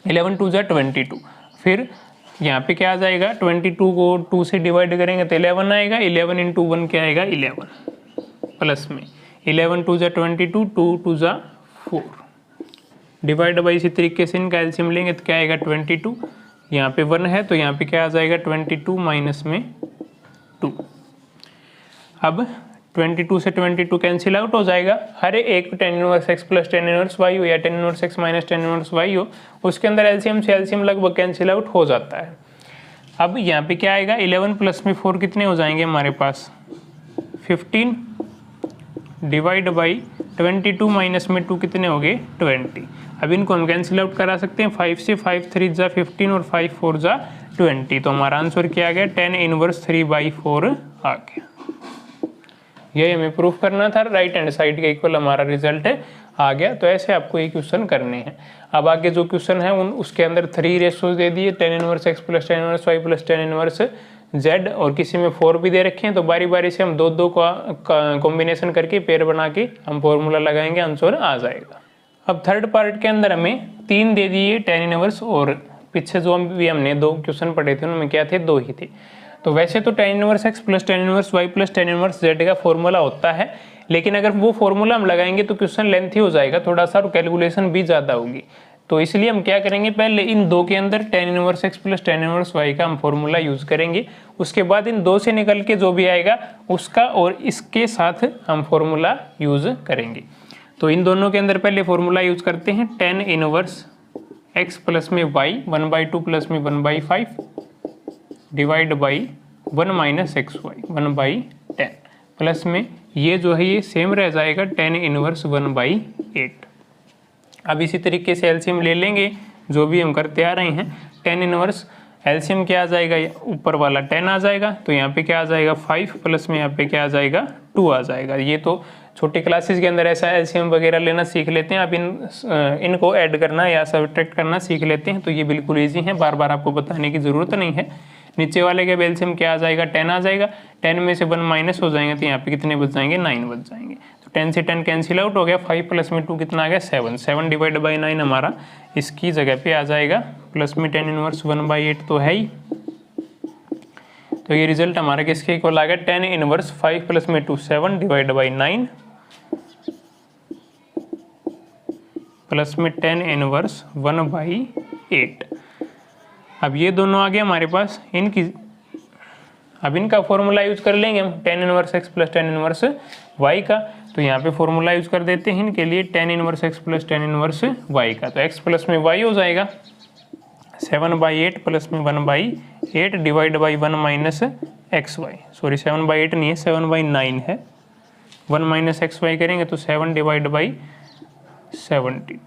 11 2 × 22, फिर यहाँ पे क्या आ जाएगा 22 को 2 से डिवाइड करेंगे तो 11 आएगा, 11 × 1 क्या आएगा 11 प्लस में 11 2 × 22 2 2 × 4 डिवाइड बाई इसी तरीके से इनका एलसीएम लेंगे तो क्या आएगा 22, यहाँ पे 1 है तो यहाँ पे क्या आ जाएगा 22 माइनस में 2। अब 22 से 22 कैंसिल आउट हो जाएगा, हर एक tan inverse x plus tan inverse y हो या tan inverse x minus tan inverse y हो, उसके अंदर एलसीएम से एलसीएम लगभग कैंसिल आउट हो जाता है। अब यहाँ पे क्या आएगा 11 प्लस में 4 कितने हो जाएंगे हमारे पास 15 डिवाइड बाई 22 माइनस में 2 कितने हो गए 20। अब इनको हम कैंसिल आउट करा सकते हैं 5 से, 5 3 × 15 और 5 4 × 20, तो हमारा आंसर क्या आ गया tan इनवर्स 3/4 आ गया। यही हमें प्रूफ करना था, राइट हैंड साइड के इक्वल हमारा रिजल्ट आ गया। तो ऐसे आपको ये क्वेश्चन करने हैं। अब आगे जो क्वेश्चन है उसके अंदर 3 रेशोज दे दिए, tan inverse x plus tan inverse y plus tan inverse z, और किसी में 4 भी दे रखे हैं। तो बारी बारी से हम दो का कॉम्बिनेशन करके पेयर बना के हम फॉर्मूला लगाएंगे, आंसर आ जाएगा। अब थर्ड पार्ट के अंदर हमें 3 दे दिए tan इनवर्स, और पीछे जो भी हमने 2 क्वेश्चन पढ़े थे उनमें क्या थे 2 ही थे। तो वैसे तो tan inverse x plus tan inverse y plus tan inverse z का फॉर्मूला होता है, लेकिन अगर वो फॉर्मूला हम लगाएंगे तो क्वेश्चन लेंथी हो जाएगा थोड़ा सा, और कैलकुलेशन भी ज़्यादा होगी। तो इसलिए हम क्या करेंगे, पहले इन 2 के अंदर tan inverse x plus tan inverse y का हम फॉर्मूला यूज़ करेंगे, उसके बाद इन 2 से निकल के जो भी आएगा उसका और इसके साथ हम फॉर्मूला यूज़ करेंगे। तो इन दोनों के अंदर पहले फॉर्मूला यूज़ करते हैं, tan इनवर्स x प्लस में y 1/2 प्लस में 1/5 divide by 1 minus XY 1/10 plus में ये जो है ये सेम रह जाएगा tan इनवर्स 1/8। अब इसी तरीके से एलसीएम ले लेंगे जो भी हम करते आ रहे हैं। tan इनवर्स एलसीएम क्या आ जाएगा, ऊपर वाला 10 आ जाएगा, तो यहाँ पे क्या आ जाएगा 5 प्लस में यहाँ पे क्या आ जाएगा 2 आ जाएगा। ये तो छोटी क्लासेस के अंदर ऐसा एलसीएम वगैरह लेना सीख लेते हैं, आप इनको ऐड करना या सब्ट्रैक्ट करना सीख लेते हैं, तो ये बिल्कुल ईजी है, बार बार आपको बताने की ज़रूरत नहीं है। नीचे वाले के एलसीएम क्या आ जाएगा 10 आ जाएगा, 10 में से 1 माइनस हो जाएंगे तो यहाँ पे कितने बच जाएंगे 9 बच जाएंगे। तो 10 से 10 कैंसिल आउट हो गया, 5 प्लस में 2 कितना आ गया 7, 7 डिवाइड बाई 9 हमारा इसकी जगह पे आ जाएगा, प्लस में tan इनवर्स 1/8 तो है ही। तो ये रिजल्ट हमारा किसके इक्वल आ गया, tan इनवर्स 5 प्लस में 2 7 डिवाइड बाई 9 प्लस में tan इनवर्स 1/8। अब ये दोनों आ गए हमारे पास, अब इनका फॉर्मूला यूज कर लेंगे हम tan inverse x plus tan inverse y का। तो यहाँ पे फॉर्मूला यूज कर देते हैं इनके लिए tan inverse x plus tan inverse y का। तो x प्लस में y हो जाएगा 7/8 प्लस में 1/8 divide by 1 minus XY, sorry 7/8 नहीं है 7/9 है, 1 माइनस XY करेंगे तो 7 डिवाइड बाई 72,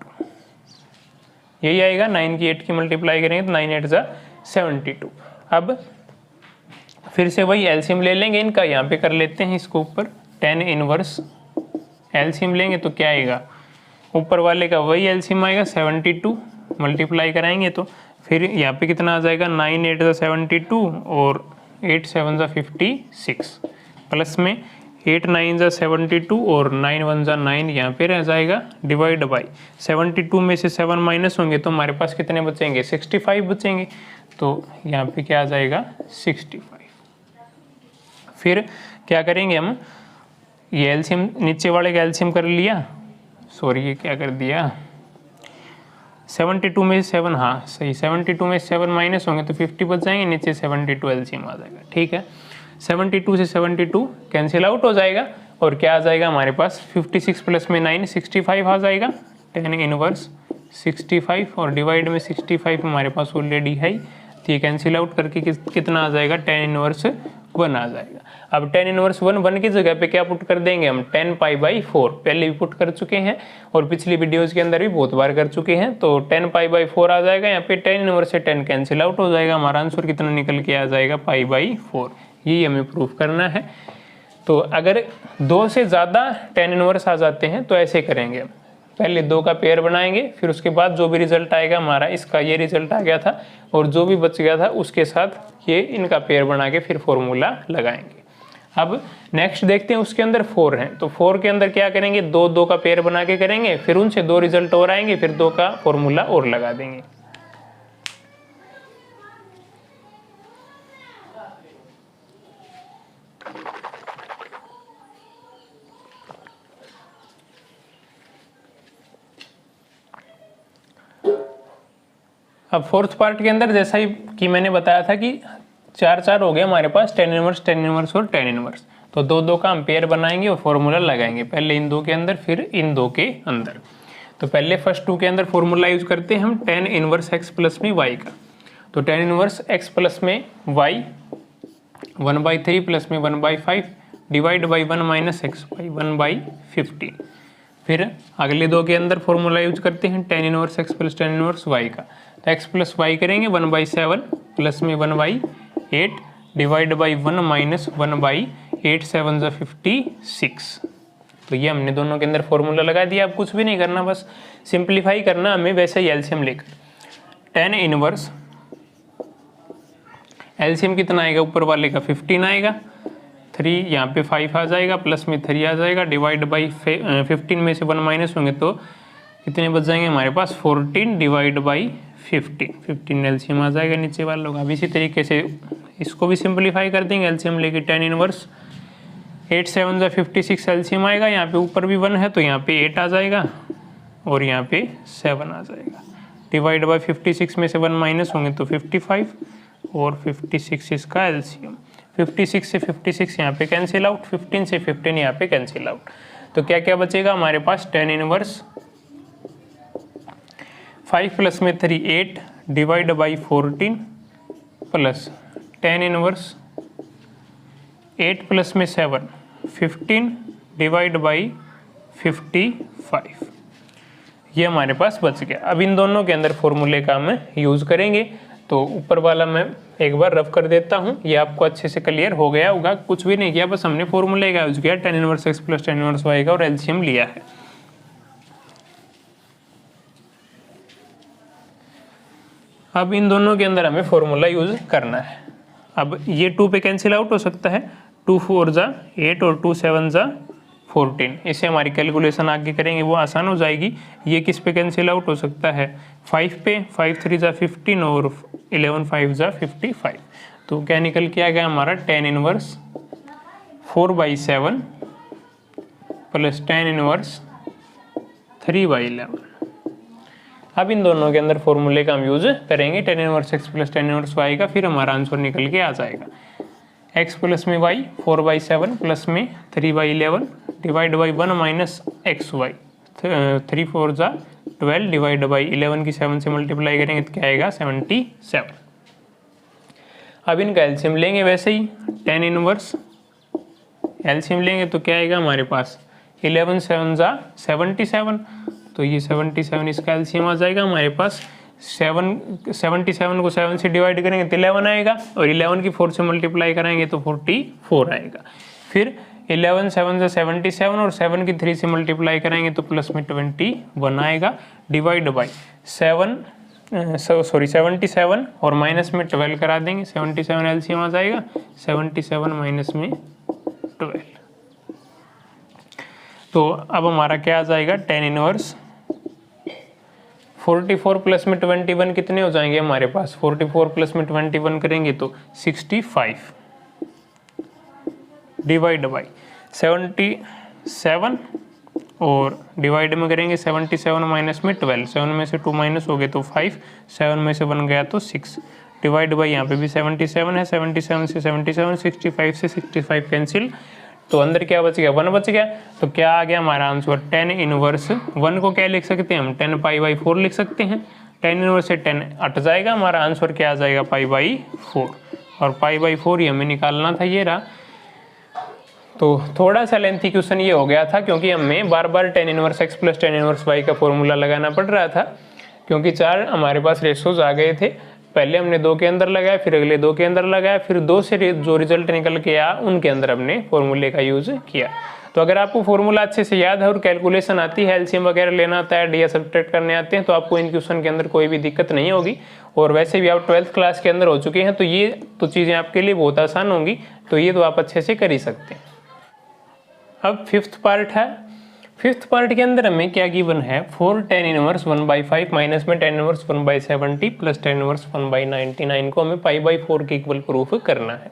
यही आएगा। 9 की 8 की मल्टीप्लाई करेंगे तो 9 8 ज़ा 72। अब फिर से वही एलसीएम ले लेंगे इनका, यहाँ पे कर लेते हैं इसको ऊपर, tan इनवर्स एलसीएम लेंगे तो क्या आएगा, ऊपर वाले का वही एलसीएम आएगा 72, मल्टीप्लाई कराएंगे तो फिर यहाँ पे कितना आ जाएगा 9 8 ज़ा 72 और 8 7 ज़ा 56 प्लस में 8 9 ज़ा 72 और 9 1 ज़ा 9 यहाँ पे रह जाएगा, डिवाइड बाई 72 में से 7 माइनस होंगे तो हमारे पास कितने बचेंगे 65 बचेंगे। तो यहाँ पे क्या आ जाएगा 65। फिर क्या करेंगे हम, ये एलसीएम नीचे वाले का एलसीएम कर लिया, सॉरी ये क्या कर दिया 72 में 7, हाँ सही, 72 में 7 माइनस होंगे तो 50 बच जाएंगे, नीचे 72 एलसीएम आ जाएगा। ठीक है, 72 से 72 कैंसिल आउट हो जाएगा और क्या आ जाएगा हमारे पास 56 प्लस में 9 65 आ जाएगा, tan इनवर्स 65 और डिवाइड में 65 हमारे पास ऑलरेडी है, तो ये कैंसिल आउट करके कितना आ जाएगा, tan इनवर्स 1 आ जाएगा। अब tan इनवर्स 1 की जगह पे क्या पुट कर देंगे हम, tan π/4 पहले भी पुट कर चुके हैं और पिछली वीडियोस के अंदर भी बहुत बार कर चुके हैं, तो tan π/4 आ जाएगा। यहाँ पे tan इनवर्स से tan कैंसिल आउट हो जाएगा, हमारा आंसर कितना निकल के आ जाएगा, π/4। यही हमें प्रूफ करना है। तो अगर 2 से ज़्यादा tan इनवर्स आ जाते हैं तो ऐसे करेंगे, पहले 2 का पेयर बनाएंगे, फिर उसके बाद जो भी रिजल्ट आएगा हमारा, इसका ये रिजल्ट आ गया था और जो भी बच गया था उसके साथ ये इनका पेयर बना के फिर फॉर्मूला लगाएंगे। अब नेक्स्ट देखते हैं, उसके अंदर 4 हैं, तो 4 के अंदर क्या करेंगे, 2 का पेयर बना के करेंगे, फिर उनसे 2 रिजल्ट और आएंगे, फिर 2 का फॉर्मूला और लगा देंगे। अब फोर्थ पार्ट के अंदर जैसा ही कि मैंने बताया था कि 4 हो गया हमारे पास, tan इनवर्स और tan इनवर्स, तो 2 का हम पेयर बनाएंगे और फॉर्मूला लगाएंगे, पहले इन 2 के अंदर फिर इन 2 के अंदर। तो पहले फर्स्ट 2 के अंदर फॉर्मूला यूज करते हैं हम tan इनवर्स x प्लस में y का, तो tan इनवर्स x प्लस में y 1/3 प्लस में 1/5 divide by 1 minus x by 1/15। फिर अगले 2 के अंदर फॉर्मूला यूज करते हैं tan inverse x plus tan inverse y का, तो x प्लस वाई करेंगे 1/7 प्लस में 1/8 डिवाइड बाई 1 माइनस 1/8 7 × 56। तो ये हमने दोनों के अंदर फॉर्मूला लगा दिया। अब कुछ भी नहीं करना, बस सिंप्लीफाई करना हमें, वैसे ही एलसीएम लेकर tan इनवर्स एलसीएम कितना आएगा, ऊपर वाले का 15 आएगा, 3 यहाँ पे 5 आ जाएगा, प्लस में 3 आ जाएगा, डिवाइड बाई 15 में से 1 माइनस होंगे तो कितने बच जाएंगे हमारे पास, 14 डिवाइड बाई 15 एलसीएम आ जाएगा नीचे वाले लोग। अब इसी तरीके से इसको भी सिंपलीफाई कर देंगे, एलसीएम लेके tan इनवर्स 8 7 × 56 एलसीएम आएगा, यहाँ पे ऊपर भी 1 है तो यहाँ पे 8 आ जाएगा और यहाँ पे 7 आ जाएगा, डिवाइड बाई 56 में से 1 माइनस होंगे तो 55 और 56 इसका एलसीएम। 56 से 56 यहाँ पे कैंसिल आउट, 15 से 15 यहाँ पे कैंसिल आउट, तो क्या क्या बचेगा हमारे पास, tan इनवर्स 5 प्लस में 3 8 divide by 14 plus tan inverse 8 plus में 7 15 डिवाइड बाई 55, ये हमारे पास बच गया। अब इन दोनों के अंदर फॉर्मूले का हम यूज़ करेंगे, तो ऊपर वाला मैं एक बार रफ कर देता हूँ, ये आपको अच्छे से क्लियर हो गया होगा। कुछ भी नहीं किया, बस हमने फॉर्मूले का यूज़ किया, tan inverse x plus tan inverse y का और एलसीएम लिया है। अब इन दोनों के अंदर हमें फॉर्मूला यूज करना है। अब ये 2 पे कैंसिल आउट हो सकता है, 2 4 × 8 और 2 7 × 14, इससे हमारी कैलकुलेशन आगे करेंगे वो आसान हो जाएगी। ये किस पे कैंसिल आउट हो सकता है, 5 पे, 5 3 × 15 और 11 5 × 55, तो क्या निकल के आ गया हमारा, tan inverse 4/7 plus tan inverse 3/11। अब इन दोनों के अंदर फॉर्मूले का हम यूज करेंगे, tan inverse x plus tan inverse y का, फिर हमारा आंसर निकल के आ जाएगा, x प्लस में y 4/7 प्लस में 3/11 divide by 1 minus x y 3 4 × 12 divide by 11 की 7 से मल्टीप्लाई करेंगे तो क्या आएगा, 77। अब इनका एलसीएम लेंगे, वैसे ही tan इनवर्स एलसीएम लेंगे तो क्या आएगा हमारे पास, 11 7 × 77, तो ये 77 इसका एलसीएम आ जाएगा हमारे पास। 77 को 7 से डिवाइड करेंगे तो 11 आएगा और 11 की 4 से मल्टीप्लाई कराएंगे तो 44 आएगा। फिर 11 7 × 77 और 7 की 3 से मल्टीप्लाई कराएंगे तो प्लस में 21 आएगा, डिवाइड बाई 77 और माइनस में 12 करा देंगे, 77 एलसीएम आ जाएगा, 77 माइनस में 12। तो अब हमारा क्या आ जाएगा, tan इनवर्स 44 प्लस में 21 कितने हो जाएंगे हमारे पास, 44 प्लस में 21 करेंगे तो 65 डिवाइड बाई 77 और डिवाइड में करेंगे 77 माइनस में 12, 7 में से 2 माइनस हो गए तो 5, 7 में से 1 गया तो 6, डिवाइड बाई यहाँ पे भी 77 है, 77 से 77, 65 से 65 कैंसिल, तो अंदर क्या बच गया 1 बच गया। तो क्या आ गया हमारा आंसर 10 इनवर्स 1 को क्या लिख सकते हैं हम 10 पाई बाई 4 लिख सकते हैं। 10 इनवर्स से 10 हट जाएगा, हमारा आंसर क्या आ जाएगा पाई बाई 4, और पाई बाई 4 ही हमें निकालना था, ये रहा। तो थोड़ा सा लेंथी क्वेश्चन ये हो गया था क्योंकि हमें बार बार 10 inverse x plus 10 inverse y का फॉर्मूला लगाना पड़ रहा था, क्योंकि 4 हमारे पास रेशोज आ गए थे। पहले हमने 2 के अंदर लगाया, फिर अगले 2 के अंदर लगाया, फिर 2 से जो रिजल्ट निकल के आया उनके अंदर हमने फॉर्मूले का यूज किया। तो अगर आपको फॉर्मूला अच्छे से याद है और कैलकुलेशन आती है, एलसीएम वगैरह लेना आता है, डी सब्ट्रैक्ट करने आते हैं, तो आपको इन क्वेश्चन के अंदर कोई भी दिक्कत नहीं होगी। और वैसे भी आप 12th क्लास के अंदर हो चुके हैं, तो ये तो चीज़ें आपके लिए बहुत आसान होंगी, तो ये तो आप अच्छे से कर ही सकते हैं। अब 5th पार्ट है। 5th पार्ट के अंदर हमें क्या गिवन है 4 10 इनवर्स 1/5 माइनस में 10 इनवर्स 1/70 प्लस 10 इनवर्स 1/99 को हमें पाई बाई 4 के इक्वल प्रूफ करना है।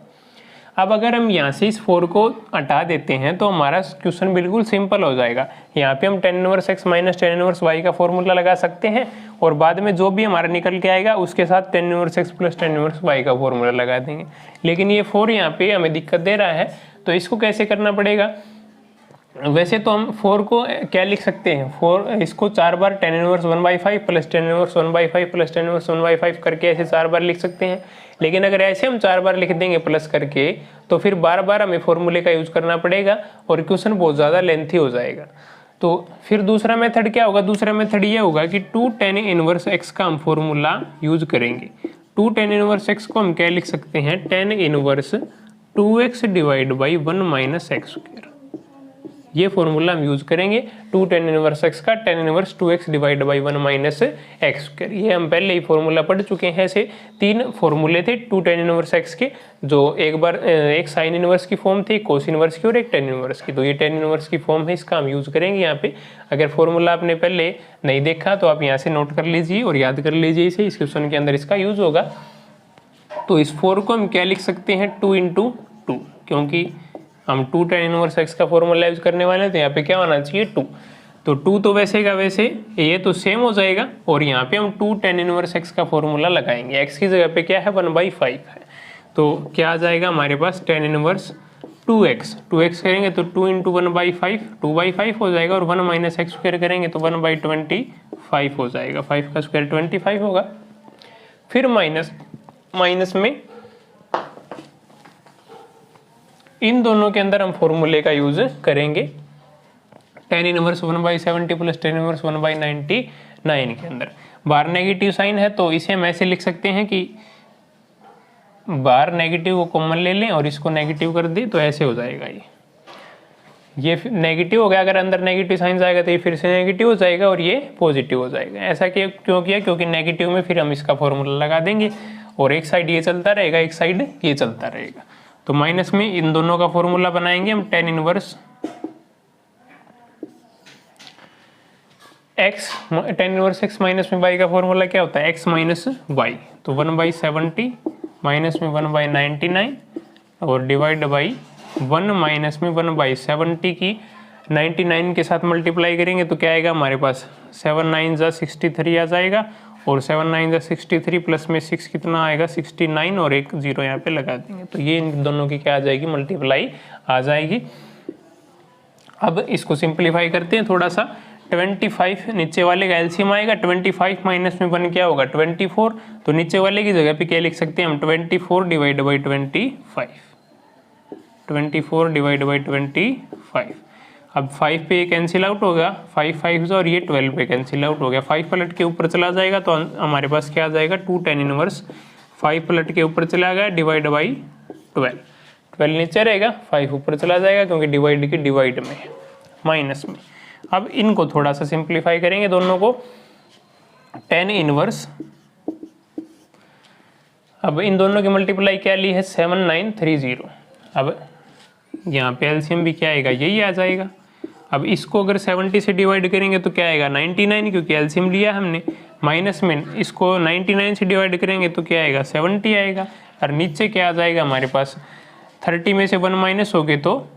अब अगर हम यहाँ से इस 4 को हटा देते हैं तो हमारा क्वेश्चन बिल्कुल सिंपल हो जाएगा। यहाँ पे हम 10 inverse x minus 10 inverse y का फॉर्मूला लगा सकते हैं, और बाद में जो भी हमारा निकल के आएगा उसके साथ 10 inverse x plus 10 inverse y का फॉर्मूला लगा देंगे। लेकिन ये 4 यहाँ पे हमें दिक्कत दे रहा है, तो इसको कैसे करना पड़ेगा। वैसे तो हम 4 को क्या लिख सकते हैं, 4 इसको 4 बार 10 inverse 1/5 plus 10 inverse 1/5 plus 10 inverse 1/5 करके ऐसे 4 बार लिख सकते हैं। लेकिन अगर ऐसे हम 4 बार लिख देंगे प्लस करके, तो फिर बार बार हमें फॉर्मूले का यूज करना पड़ेगा और क्वेश्चन बहुत ज़्यादा लेंथी हो जाएगा। तो फिर दूसरा मेथड क्या होगा, दूसरा मेथड ये होगा कि 2 10 इनवर्स x का हम फॉर्मूला यूज करेंगे। 2 10 इनवर्स x को हम क्या लिख सकते हैं 10 inverse 2x divide by 1 minus x square, ये फॉर्मूला हम यूज करेंगे। 2 10 इनवर्स x का 10 inverse 2x divide by 1 minus x square, ये हम पहले ही फॉर्मूला पढ़ चुके हैं। ऐसे 3 फॉर्मूले थे 2 10 इनवर्स x के, जो एक साइन इनवर्स की फॉर्म थी, एक कोस इनवर्स की और एक 10 इनवर्स की। तो ये 10 इनवर्स की फॉर्म है, इसका हम यूज करेंगे यहाँ पे। अगर फॉर्मूला आपने पहले नहीं देखा तो आप यहाँ से नोट कर लीजिए और याद कर लीजिए इसे, इस क्वेश्चन के अंदर इसका यूज होगा। तो इस 4 को हम क्या लिख सकते हैं 2 × 2, क्योंकि हम 2 10 इनवर्स x का फॉर्मूला यूज करने वाले हैं, तो यहाँ पे क्या होना चाहिए 2। तो 2 तो वैसे का वैसे ये तो सेम हो जाएगा, और यहाँ पे हम 2 10 इनवर्स x का फॉर्मूला लगाएंगे। x की जगह पे क्या है 1/5 है, तो क्या आ जाएगा हमारे पास 10 इनवर्स 2x करेंगे तो 2 × 1/5 2/5 हो जाएगा, और 1 माइनस एक्स स्क्वायर करेंगे तो 1/25 हो जाएगा, 5 का स्क्वायर 25 होगा। फिर माइनस में इन दोनों के अंदर हम फॉर्मूले का यूज करेंगे 10 इनवर्स 1/70 प्लस 10 इनवर्स 1/99 के अंदर। बाहर नेगेटिव साइन है तो इसे हम ऐसे लिख सकते हैं कि बाहर नेगेटिव को कॉमन ले लें और इसको नेगेटिव कर दें, तो ऐसे हो जाएगा। ये नेगेटिव हो गया, अगर अंदर नेगेटिव साइन जाएगा तो ये फिर से नेगेटिव हो जाएगा और ये पॉजिटिव हो जाएगा। ऐसा क्यों किया, क्योंकि नेगेटिव में फिर हम इसका फॉर्मूला लगा देंगे और एक साइड ये चलता रहेगा, एक साइड ये चलता रहेगा। तो माइनस में इन दोनों का फॉर्मूला बनाएंगे हम 10 इनवर्स x माइनस में y का फॉर्मूला क्या होता है x माइनस y, तो 1/70 माइनस में 1/99 और डिवाइड बाई 1 माइनस में 1/70 की 99 के साथ मल्टीप्लाई करेंगे तो क्या आएगा हमारे पास 7 9 जा 63 आ जाएगा, और 7 9 जा 63 प्लस में 6 कितना आएगा 69, और एक 0 यहाँ पे लगा देंगे, तो ये इन दोनों की क्या आ जाएगी मल्टीप्लाई आ जाएगी। अब इसको सिंप्लीफाई करते हैं थोड़ा सा। 25 नीचे वाले का एलसीएम आएगा, 25 माइनस में 1 क्या होगा 24, तो नीचे वाले की जगह पे क्या लिख सकते हैं हम 24 डिवाइड बाई 25। अब 5 पे कैंसिल आउट होगा, 5 5 और ये 12 पे कैंसिल आउट हो गया, 5 पलट के ऊपर चला जाएगा तो हमारे पास क्या आ जाएगा 2 10 इनवर्स 5 पलट के ऊपर चला गया डिवाइड बाई 12 नीचे रहेगा, 5 ऊपर चला जाएगा क्योंकि डिवाइड की डिवाइड में माइनस में। अब इनको थोड़ा सा सिंप्लीफाई करेंगे दोनों को 10 इनवर्स, अब इन दोनों की मल्टीप्लाई क्या ली है 7930। अब यहाँ पे एलसीएम भी क्या आएगा यही आ जाएगा। अब इसको अगर 70 से डिवाइड करेंगे तो क्या आएगा 99, क्योंकि एलसीएम लिया हमने। माइनस में इसको 99 से डिवाइड करेंगे तो क्या आएगा 70 आएगा, और नीचे क्या आ जाएगा हमारे पास 30 में से 1 माइनस हो गए तो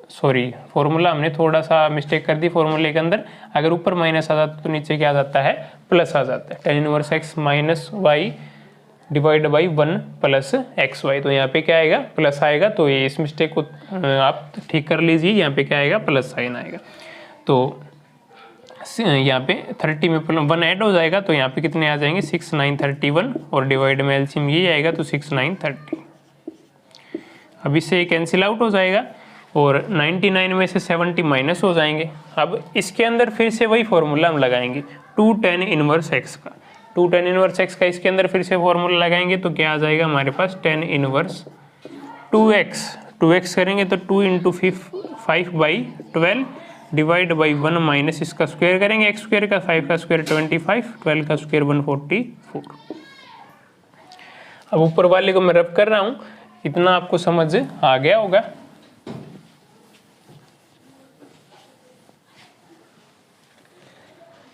सॉरी फॉर्मूला हमने थोड़ा सा मिस्टेक कर दी फॉर्मूले के अंदर, अगर ऊपर माइनस आ जाता तो नीचे क्या आ जाता है, प्लस आ जाता है। tan inverse x minus y divide by 1 plus x y, तो यहाँ पे क्या आएगा, प्लस आएगा। तो ये इस मिस्टेक को आप ठीक कर लीजिए, यहाँ पे क्या आएगा, प्लस साइन आएगा। तो यहाँ पे 30 में 1 ऐड हो जाएगा, तो यहाँ पे कितने आ जाएंगे, 6 9 31, और डिवाइड में एलसीएम ये आएगा तो 6 9 30। अब इससे ये कैंसिल आउट हो जाएगा और 99 में से 70 माइनस हो जाएंगे। अब इसके अंदर फिर से वही फॉर्मूला हम लगाएंगे 2 tan इनवर्स x का, 2 tan इनवर्स x का इसके अंदर फिर से फॉर्मूला लगाएंगे तो क्या आ जाएगा हमारे पास, tan इनवर्स 2x करेंगे तो 2 इंटू 5/12 डिवाइड बाई 1 माइनस इसका स्क्वायर करेंगे, x स्क्वायर का, 5 का स्क्वायर 25, 12 का स्क्वायर 144। अब ऊपर वाले को मैं रब कर रहा हूँ, इतना आपको समझ आ गया होगा।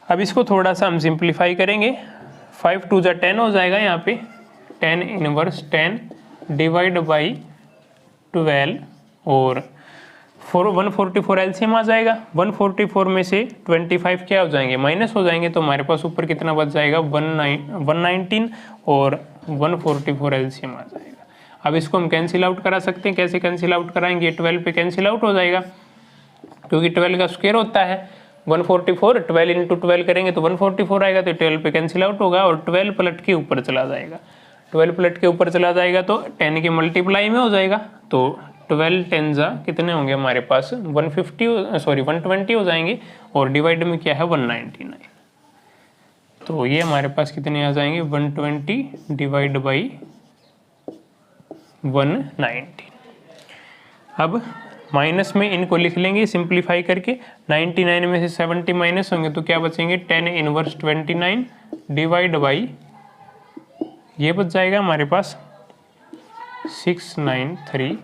अब इसको थोड़ा सा हम सिंप्लीफाई करेंगे, 5 2 जा 10 हो जाएगा, यहाँ पे tan इनवर्स 10 डिवाइड बाई 12 और 144 एलसीएम आ जाएगा। 144 में से 25 क्या हो जाएंगे, माइनस हो जाएंगे, तो हमारे पास ऊपर कितना बच जाएगा, 119 और 144 एलसीएम आ जाएगा। अब इसको हम कैंसिल आउट करा सकते हैं, कैसे कैंसिल आउट कराएंगे, 12 पे कैंसिल आउट हो जाएगा क्योंकि 12 का स्क्वायर होता है 144, 12 इंटू 12 करेंगे तो 144 आएगा, तो 12 पे कैंसिल आउट होगा और 12 पलट के ऊपर चला जाएगा, 12 पलट के ऊपर चला जाएगा तो 10 के मल्टीप्लाई में हो जाएगा, तो 12 10 जा कितने होंगे हमारे पास, 120 हो जाएंगे और डिवाइड में क्या है 199, तो ये हमारे पास कितने आ जाएंगे 120 डिवाइड बाई 190। अब माइनस में इनको लिख लेंगे सिंप्लीफाई करके, 99 में से 70 माइनस होंगे तो क्या बचेंगे, tan इनवर्स 29 डिवाइड बाई ये बच जाएगा हमारे पास 6931।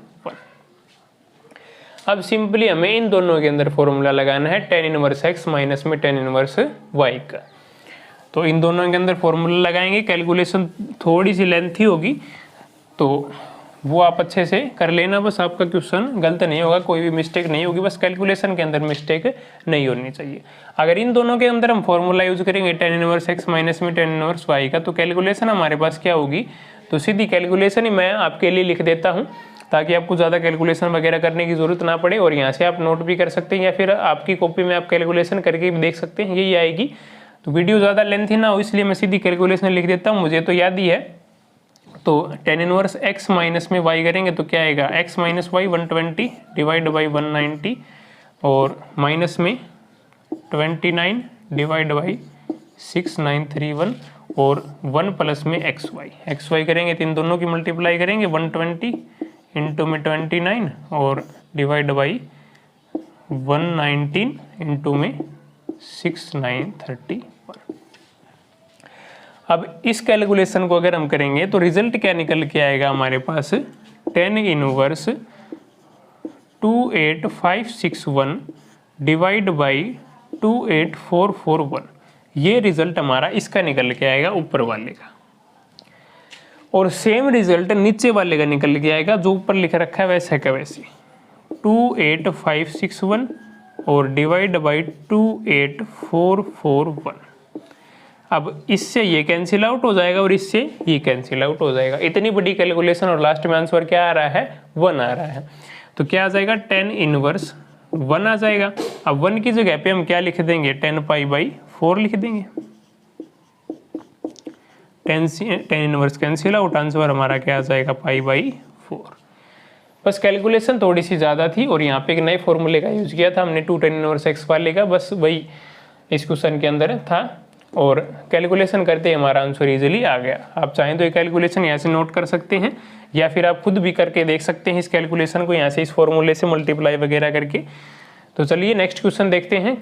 अब सिंपली हमें इन दोनों के अंदर फॉर्मूला लगाना है tan इनवर्स x माइनस में tan इनवर्स y का, तो इन दोनों के अंदर फॉर्मूला लगाएंगे। कैलकुलेशन थोड़ी सी लेंथी होगी तो वो आप अच्छे से कर लेना, बस आपका क्वेश्चन गलत नहीं होगा, कोई भी मिस्टेक नहीं होगी, बस कैलकुलेशन के अंदर मिस्टेक नहीं होनी चाहिए। अगर इन दोनों के अंदर हम फॉर्मूला यूज करेंगे tan इनवर्स x माइनस में tan इनवर्स y का, तो कैलकुलेशन हमारे पास क्या होगी, तो सीधी कैलकुलेशन ही मैं आपके लिए लिख देता हूँ ताकि आपको ज़्यादा कैलकुलेशन वगैरह करने की ज़रूरत ना पड़े, और यहाँ से आप नोट भी कर सकते हैं या फिर आपकी कॉपी में आप कैलकुलेशन करके भी देख सकते हैं, यही आएगी। तो वीडियो ज़्यादा लेंथी ना हो इसलिए मैं सीधी कैलकुलेशन लिख देता हूँ, मुझे तो याद ही है। तो tan इनवर्स x माइनस में y करेंगे तो क्या आएगा, x minus y 120 divide by 190 और माइनस में 29 डिवाइड बाई 6931 और 1 प्लस में xy करेंगे तो इन दोनों की मल्टीप्लाई करेंगे, 120 इंटू में 29 और डिवाइड बाई 119 इंटू में 6931। अब इस कैलकुलेशन को अगर हम करेंगे तो रिजल्ट क्या निकल के आएगा हमारे पास, tan इनवर्स 28561 डिवाइड बाई 28441, ये रिजल्ट हमारा इसका निकल के आएगा ऊपर वाले का, और सेम रिजल्ट नीचे वाले का निकल के आएगा, जो ऊपर लिख रखा है वैसे का वैसे 28561 और डिवाइड बाई 28441। अब इससे ये कैंसिल आउट हो जाएगा और इससे ये कैंसिल आउट हो जाएगा, इतनी बड़ी कैलकुलेशन और लास्ट में आंसर क्या आ रहा है, 1 आ रहा है। तो क्या आ जाएगा, tan इनवर्स 1 आ जाएगा। अब 1 की जगह पे हम क्या लिख देंगे, tan पाई बाई 4 लिख देंगे, tan inverse cancel out, answer हमारा क्या आ जाएगा, पाई बाई 4। बस कैलकुलेशन थोड़ी सी ज़्यादा थी और यहाँ पे एक नए फॉर्मूले का यूज़ किया था हमने 2 tan इनवर्स x वाले का, बस वही इस क्वेश्चन के अंदर था और कैलकुलेशन करते हमारा आंसर इजीली आ गया। आप चाहें तो ये कैलकुलेशन यहाँ से नोट कर सकते हैं या फिर आप खुद भी करके देख सकते हैं इस कैलकुलेशन को, यहाँ से इस फॉर्मूले से मल्टीप्लाई वगैरह करके। तो चलिए नेक्स्ट क्वेश्चन देखते हैं।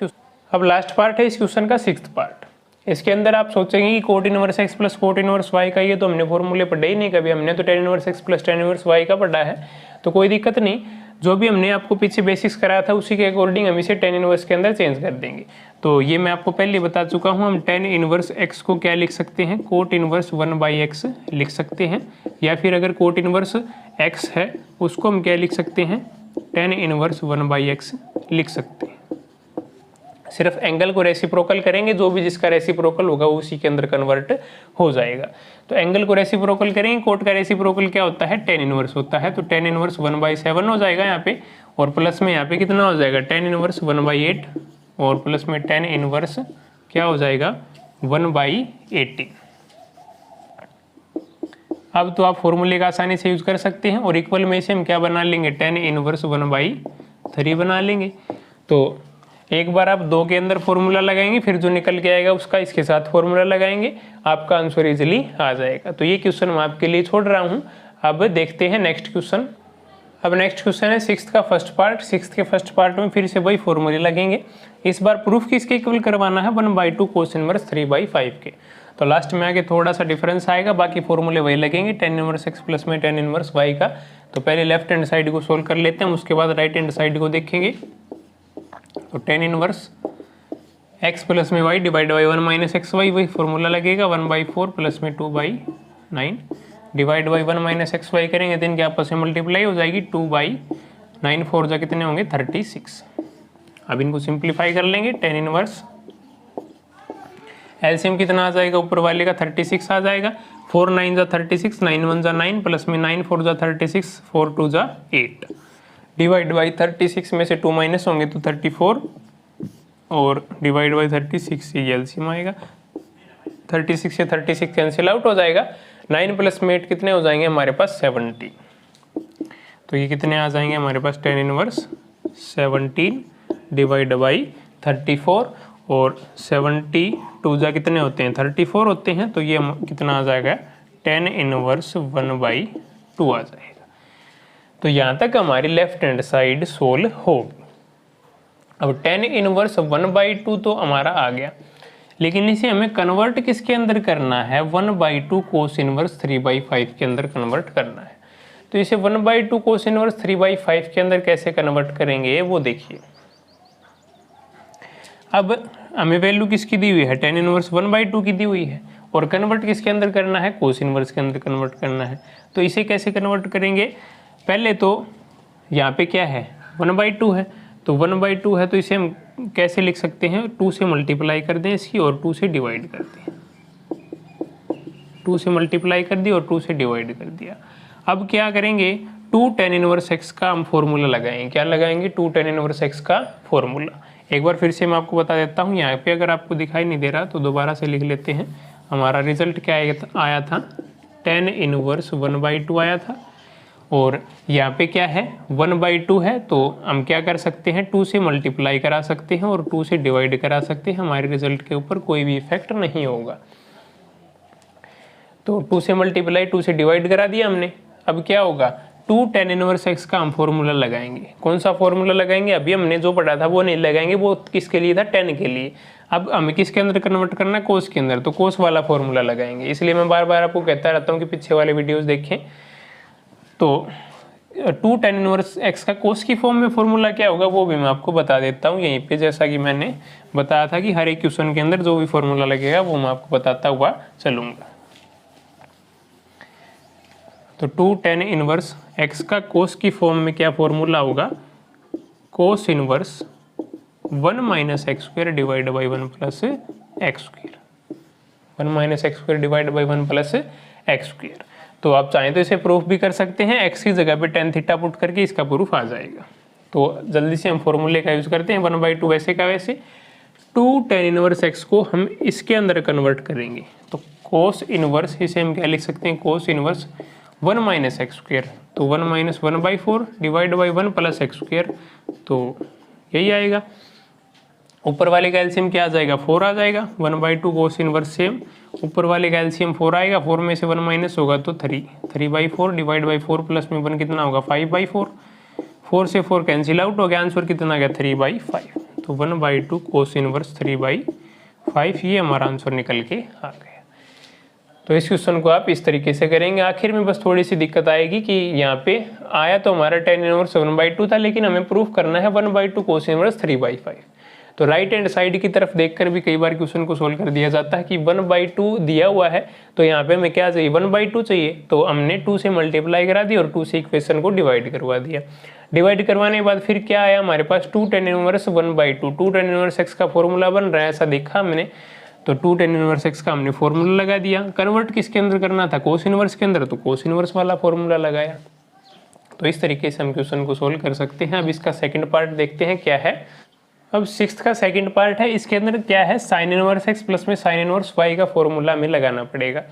अब लास्ट पार्ट है इस क्वेश्चन का, 6th पार्ट। इसके अंदर आप सोचेंगे कि cot inverse x plus cot inverse y का, ये तो हमने फॉर्मूले पढ़े ही नहीं कभी, हमने तो tan inverse x plus tan inverse y का पढ़ा है, तो कोई दिक्कत नहीं, जो भी हमने आपको पीछे बेसिक्स कराया था उसी के अकॉर्डिंग हम इसे tan इनवर्स के अंदर चेंज कर देंगे। तो ये मैं आपको पहले बता चुका हूँ, हम tan इनवर्स x को क्या लिख सकते हैं, कोट इनवर्स 1/x लिख सकते हैं, या फिर अगर कोट इनवर्स x है उसको हम क्या लिख सकते हैं, tan इनवर्स 1/x लिख सकते हैं। सिर्फ एंगल को रेसिप्रोकल करेंगे, जो भी जिसका रेसिप्रोकल होगा वो उसी के अंदर कन्वर्ट हो जाएगा। तो एंगल को रेसिप्रोकल करेंगे, कोट का रेसिप्रोकल क्या होता है, tan इनवर्स होता है। तो tan इनवर्स 1/7 हो जाएगा यहाँ पे, और प्लस में यहाँ पे कितना हो जाएगा tan इनवर्स 1/8, और प्लस में tan इनवर्स क्या हो जाएगा 1/18। अब तो आप फॉर्मूले का आसानी से यूज कर सकते हैं, और इक्वल में से हम क्या बना लेंगे, tan इनवर्स 1/3 बना लेंगे। तो एक बार आप 2 के अंदर फॉर्मूला लगाएंगे, फिर जो निकल के आएगा उसका इसके साथ फॉर्मूला लगाएंगे, आपका आंसर इजीली आ जाएगा। तो ये क्वेश्चन मैं आपके लिए छोड़ रहा हूँ। अब देखते हैं नेक्स्ट क्वेश्चन। अब नेक्स्ट क्वेश्चन है 6th का फर्स्ट पार्ट। 6th के फर्स्ट पार्ट में फिर से वही फॉर्मूले लगेंगे। इस बार प्रूफ किसके इक्वल करवाना है, 1/2 कोस इनवर्स 3/5 के। तो लास्ट में आके थोड़ा सा डिफरेंस आएगा, बाकी फॉर्मूले वही लगेंगे, tan इनवर्स x प्लस में tan इनवर्स y का। तो पहले लेफ्ट हैंड साइड को सोल्व कर लेते हैं, उसके बाद राइट हैंड साइड को देखेंगे। तो tan इनवर्स x प्लस में y divide by 1 minus x y, वही फॉर्मूला लगेगा 1/4 प्लस में 2/9 divide by 1 minus x y करेंगे तो इनके आपस में मल्टीप्लाई हो जाएगी, 2/9 4 जा कितने होंगे 36। अब इनको सिंप्लीफाई कर लेंगे, tan इनवर्स एलसीएम कितना आ जाएगा, ऊपर वाले का 36 आ जाएगा, 4 9 जा 36, 9 1 जा 9 प्लस में 9 4 जा 36, 4 2 जा 8 डिवाइड बाई 36 में से 2 माइनस होंगे तो 34, और डिवाइड बाई 36 ये एलसीएम आएगा, 36 से 36 कैंसिल आउट हो जाएगा, 9 प्लस में 8 कितने हो जाएंगे हमारे पास 70। तो ये कितने आ जाएंगे हमारे पास tan इनवर्स 17 डिवाइड बाई 34, और 72 जा कितने होते हैं 34 होते हैं, तो ये कितना आ जाएगा tan इनवर्स 1/2 आ जाएगा। तो यहाँ तक हमारी लेफ्ट हैंड साइड सोल्व होगी। अब tan इनवर्स 1/2 तो हमारा आ गया, लेकिन इसे हमें कन्वर्ट किसके अंदर करना है, 1/2 कोस इनवर्स 3/5 के अंदर कन्वर्ट करना है। तो इसे 1/2 कोस इनवर्स 3/5 के अंदर कैसे कन्वर्ट करेंगे वो देखिए। अब हमें वैल्यू किसकी दी हुई है, tan इनवर्स 1/2 की दी हुई है, और कन्वर्ट किसके अंदर करना है, कोस इनवर्स के अंदर कन्वर्ट करना है। तो इसे कैसे कन्वर्ट करेंगे, पहले तो यहाँ पे क्या है 1/2 है, तो 1/2 है तो इसे हम कैसे लिख सकते हैं, 2 से मल्टीप्लाई कर दें इसकी और 2 से डिवाइड कर दें, 2 से मल्टीप्लाई कर दी और 2 से डिवाइड कर दिया। अब क्या करेंगे, 2 tan इनवर्स x का हम फॉर्मूला लगाएंगे। क्या लगाएंगे, 2 tan इनवर्स x का फॉर्मूला। एक बार फिर से मैं आपको बता देता हूँ, यहाँ पे अगर आपको दिखाई नहीं दे रहा तो दोबारा से लिख लेते हैं। हमारा रिजल्ट क्या आया था, tan इनवर्स 1/2 आया था, और यहाँ पे क्या है 1/2 है, तो हम क्या कर सकते हैं 2 से मल्टीप्लाई करा सकते हैं और 2 से डिवाइड करा सकते हैं, हमारे रिजल्ट के ऊपर कोई भी इफेक्ट नहीं होगा। तो 2 से मल्टीप्लाई 2 से डिवाइड करा दिया हमने। अब क्या होगा, 2 tan इनवर्स x का हम फॉर्मूला लगाएंगे। कौन सा फॉर्मूला लगाएंगे, अभी हमने जो पढ़ा था वो नहीं लगाएंगे, वो किसके लिए था, tan के लिए। अब हमें किसके अंदर कन्वर्ट करना है, कोस के अंदर, तो कोस वाला फॉर्मूला लगाएंगे। इसलिए मैं बार बार आपको कहता रहता हूँ कि पीछे वाले वीडियोज़ देखें। तो 2 tan इनवर्स x का कोस की फॉर्म में फॉर्मूला क्या होगा वो भी मैं आपको बता देता हूँ यहीं पे, जैसा कि मैंने बताया था कि हर एक क्वेश्चन के अंदर जो भी फॉर्मूला लगेगा वो मैं आपको बताता हुआ चलूँगा। तो 2 tan इनवर्स x का कोस की फॉर्म में क्या फॉर्मूला होगा, cos inverse 1 minus x square divide by 1 plus x square, 1 minus x square divide by 1 plus x square. तो आप चाहें तो इसे प्रूफ भी कर सकते हैं, x की जगह पे tan थीटा पुट करके इसका प्रूफ आ जाएगा। तो जल्दी से हम फॉर्मूले का यूज़ करते हैं, 1/2 वैसे का वैसे, 2 tan इनवर्स x को हम इसके अंदर कन्वर्ट करेंगे। तो कोस इनवर्स इसे हम क्या लिख सकते हैं, cos inverse 1 minus x square, तो 1 minus 1/4 divide by 1 plus x square, तो यही आएगा। ऊपर वाले का एलसीएम क्या आ जाएगा, 4 आ जाएगा। 1/2 कोस इनवर्स सेम, ऊपर वाले का एलसीएम 4 आएगा, 4 में से 1 माइनस होगा तो 3/4 डिवाइड बाई 4 प्लस में 1 कितना होगा 5/4, 4 से 4 कैंसिल आउट हो गया, आंसर कितना आ गया 3/5। तो 1/2 कोस इनवर्स 3/5 ये हमारा आंसर निकल के आ गया। तो इस क्वेश्चन को आप इस तरीके से करेंगे। आखिर में बस थोड़ी सी दिक्कत आएगी कि यहाँ पे आया तो हमारा tan इनवर्स 1/2 था, लेकिन हमें प्रूफ करना है 1/2 कोस इनवर्स 3/5। तो राइट हैंड साइड की तरफ देखकर भी कई बार क्वेश्चन को सोल्व कर दिया जाता है कि 1/2 दिया हुआ है, तो यहाँ पे हमें क्या चाहिए 1/2 चाहिए, तो हमने 2 से मल्टीप्लाई करा दी और 2 से इक्वेशन को डिवाइड करवा दिया। डिवाइड करवाने के बाद फिर क्या आया हमारे पास 2 tan inverse 1/2। 2 tan inverse x का फॉर्मूला बन रहा है, ऐसा देखा हमने, तो 2 tan इनवर्स x का हमने फॉर्मूला लगा दिया। कन्वर्ट किसके अंदर करना था, कोस इनवर्स के अंदर, तो कोस इनवर्स वाला फॉर्मूला लगाया। तो इस तरीके से हम क्वेश्चन को सोल्व कर सकते हैं। अब इसका सेकंड पार्ट देखते हैं क्या है। अब 6th का सेकंड पार्ट है, इसके अंदर क्या है, साइन इनवर्स x प्लस में साइन इनवर्स y का फॉर्मूला हमें लगाना पड़ेगा।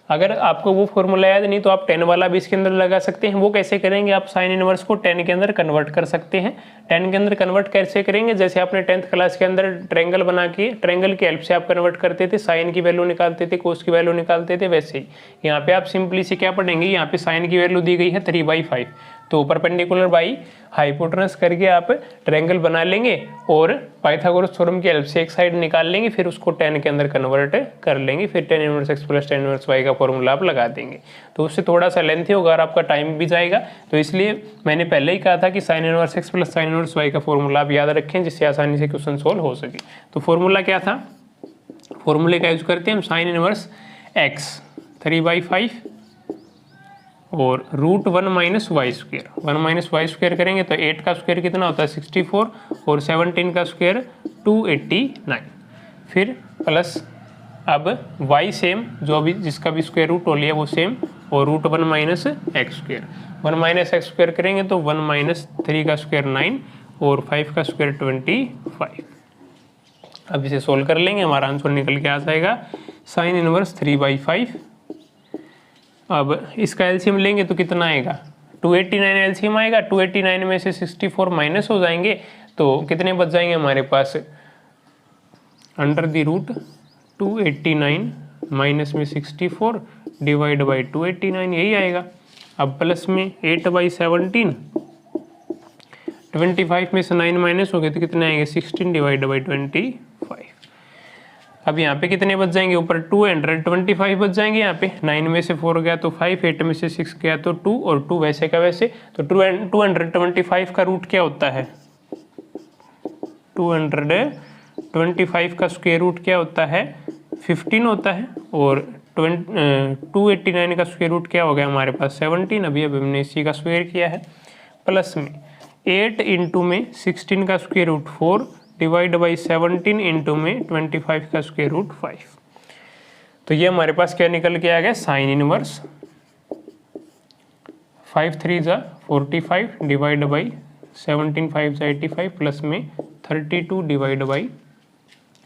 अगर आपको वो फॉर्मूला याद नहीं तो आप 10 वाला भी इसके अंदर लगा सकते हैं। वो कैसे करेंगे, आप साइन इनवर्स को 10 के अंदर कन्वर्ट कर सकते हैं। 10 के अंदर कन्वर्ट कैसे करेंगे, जैसे आपने 10th क्लास के अंदर ट्रायंगल बना के ट्रायंगल की हेल्प से आप कन्वर्ट करते थे, साइन की वैल्यू निकालते थे, कोस की वैल्यू निकालते थे, वैसे ही यहाँ पे आप सिंपली से क्या पढ़ेंगे, यहाँ पे साइन की वैल्यू दी गई है 3/5, तो परपेंडिकुलर बाई हाइपोटेनस करके आप ट्रायंगल बना लेंगे और पाइथागोरस थ्योरम की हेल्प से एक साइड निकाल लेंगे, फिर उसको 10 के अंदर कन्वर्ट कर लेंगे, फिर tan inverse x plus tan inverse y का फॉर्मूला आप लगा देंगे। तो उससे थोड़ा सा लेंथी होगा और आपका टाइम भी जाएगा, तो इसलिए मैंने पहले ही कहा था कि sin inverse x plus sin inverse y का फॉर्मूला आप याद रखें, जिससे आसानी से क्वेश्चन सोल्व हो सके। तो फॉर्मूला क्या था, फॉर्मूले का यूज करते हैं हम, sin इनवर्स x 3/5 और √1 minus y square, 1 minus y square करेंगे तो 8 का स्क्वेयर कितना होता है 64 और 17 का स्क्वेयर 289, फिर प्लस अब y सेम, जो अभी जिसका भी स्क्वायर रूट हो लिया वो सेम, और √1 minus x square, 1 minus x square करेंगे तो 1 माइनस 3 का स्क्वेयर 9 और 5 का स्क्वेयर 25। अब इसे सोल्व कर लेंगे, हमारा आंसर निकल के आ जाएगा साइन इनवर्स 3/5। अब इसका एलसीएम लेंगे तो कितना आएगा, 289 एलसीएम आएगा। 289 में से 64 माइनस हो जाएंगे तो कितने बच जाएंगे हमारे पास, अंडर द रूट 289 माइनस में 64 डिवाइड बाई 289, यही आएगा। अब प्लस में 8/17, 25 में से 9 माइनस हो गए तो कितने आएंगे 16 डिवाइड बाई 25। अब यहाँ पे कितने बच जाएंगे, ऊपर 225 बच जाएंगे, यहाँ पे 9 में से 4 गया तो 5, 8 में से 6 गया तो 2 और 2 वैसे का वैसे। तो 225 का रूट क्या होता है, 225 का स्क्वायर रूट क्या होता है 15 होता है, और 289 का स्क्वायर रूट क्या हो गया हमारे पास 17, अभी हमने इसी का स्क्वायर किया है। प्लस में 8 इंटू में 16 का square root 4 divide by 17 into में 25 का स्क्वायर रूट 5। तो ये हमारे पास क्या निकल के आ गया, साइन इनवर्स 5 3 जा 45 डिवाइड बाई 17 5 जा 85 प्लस में 32 डिवाइड बाई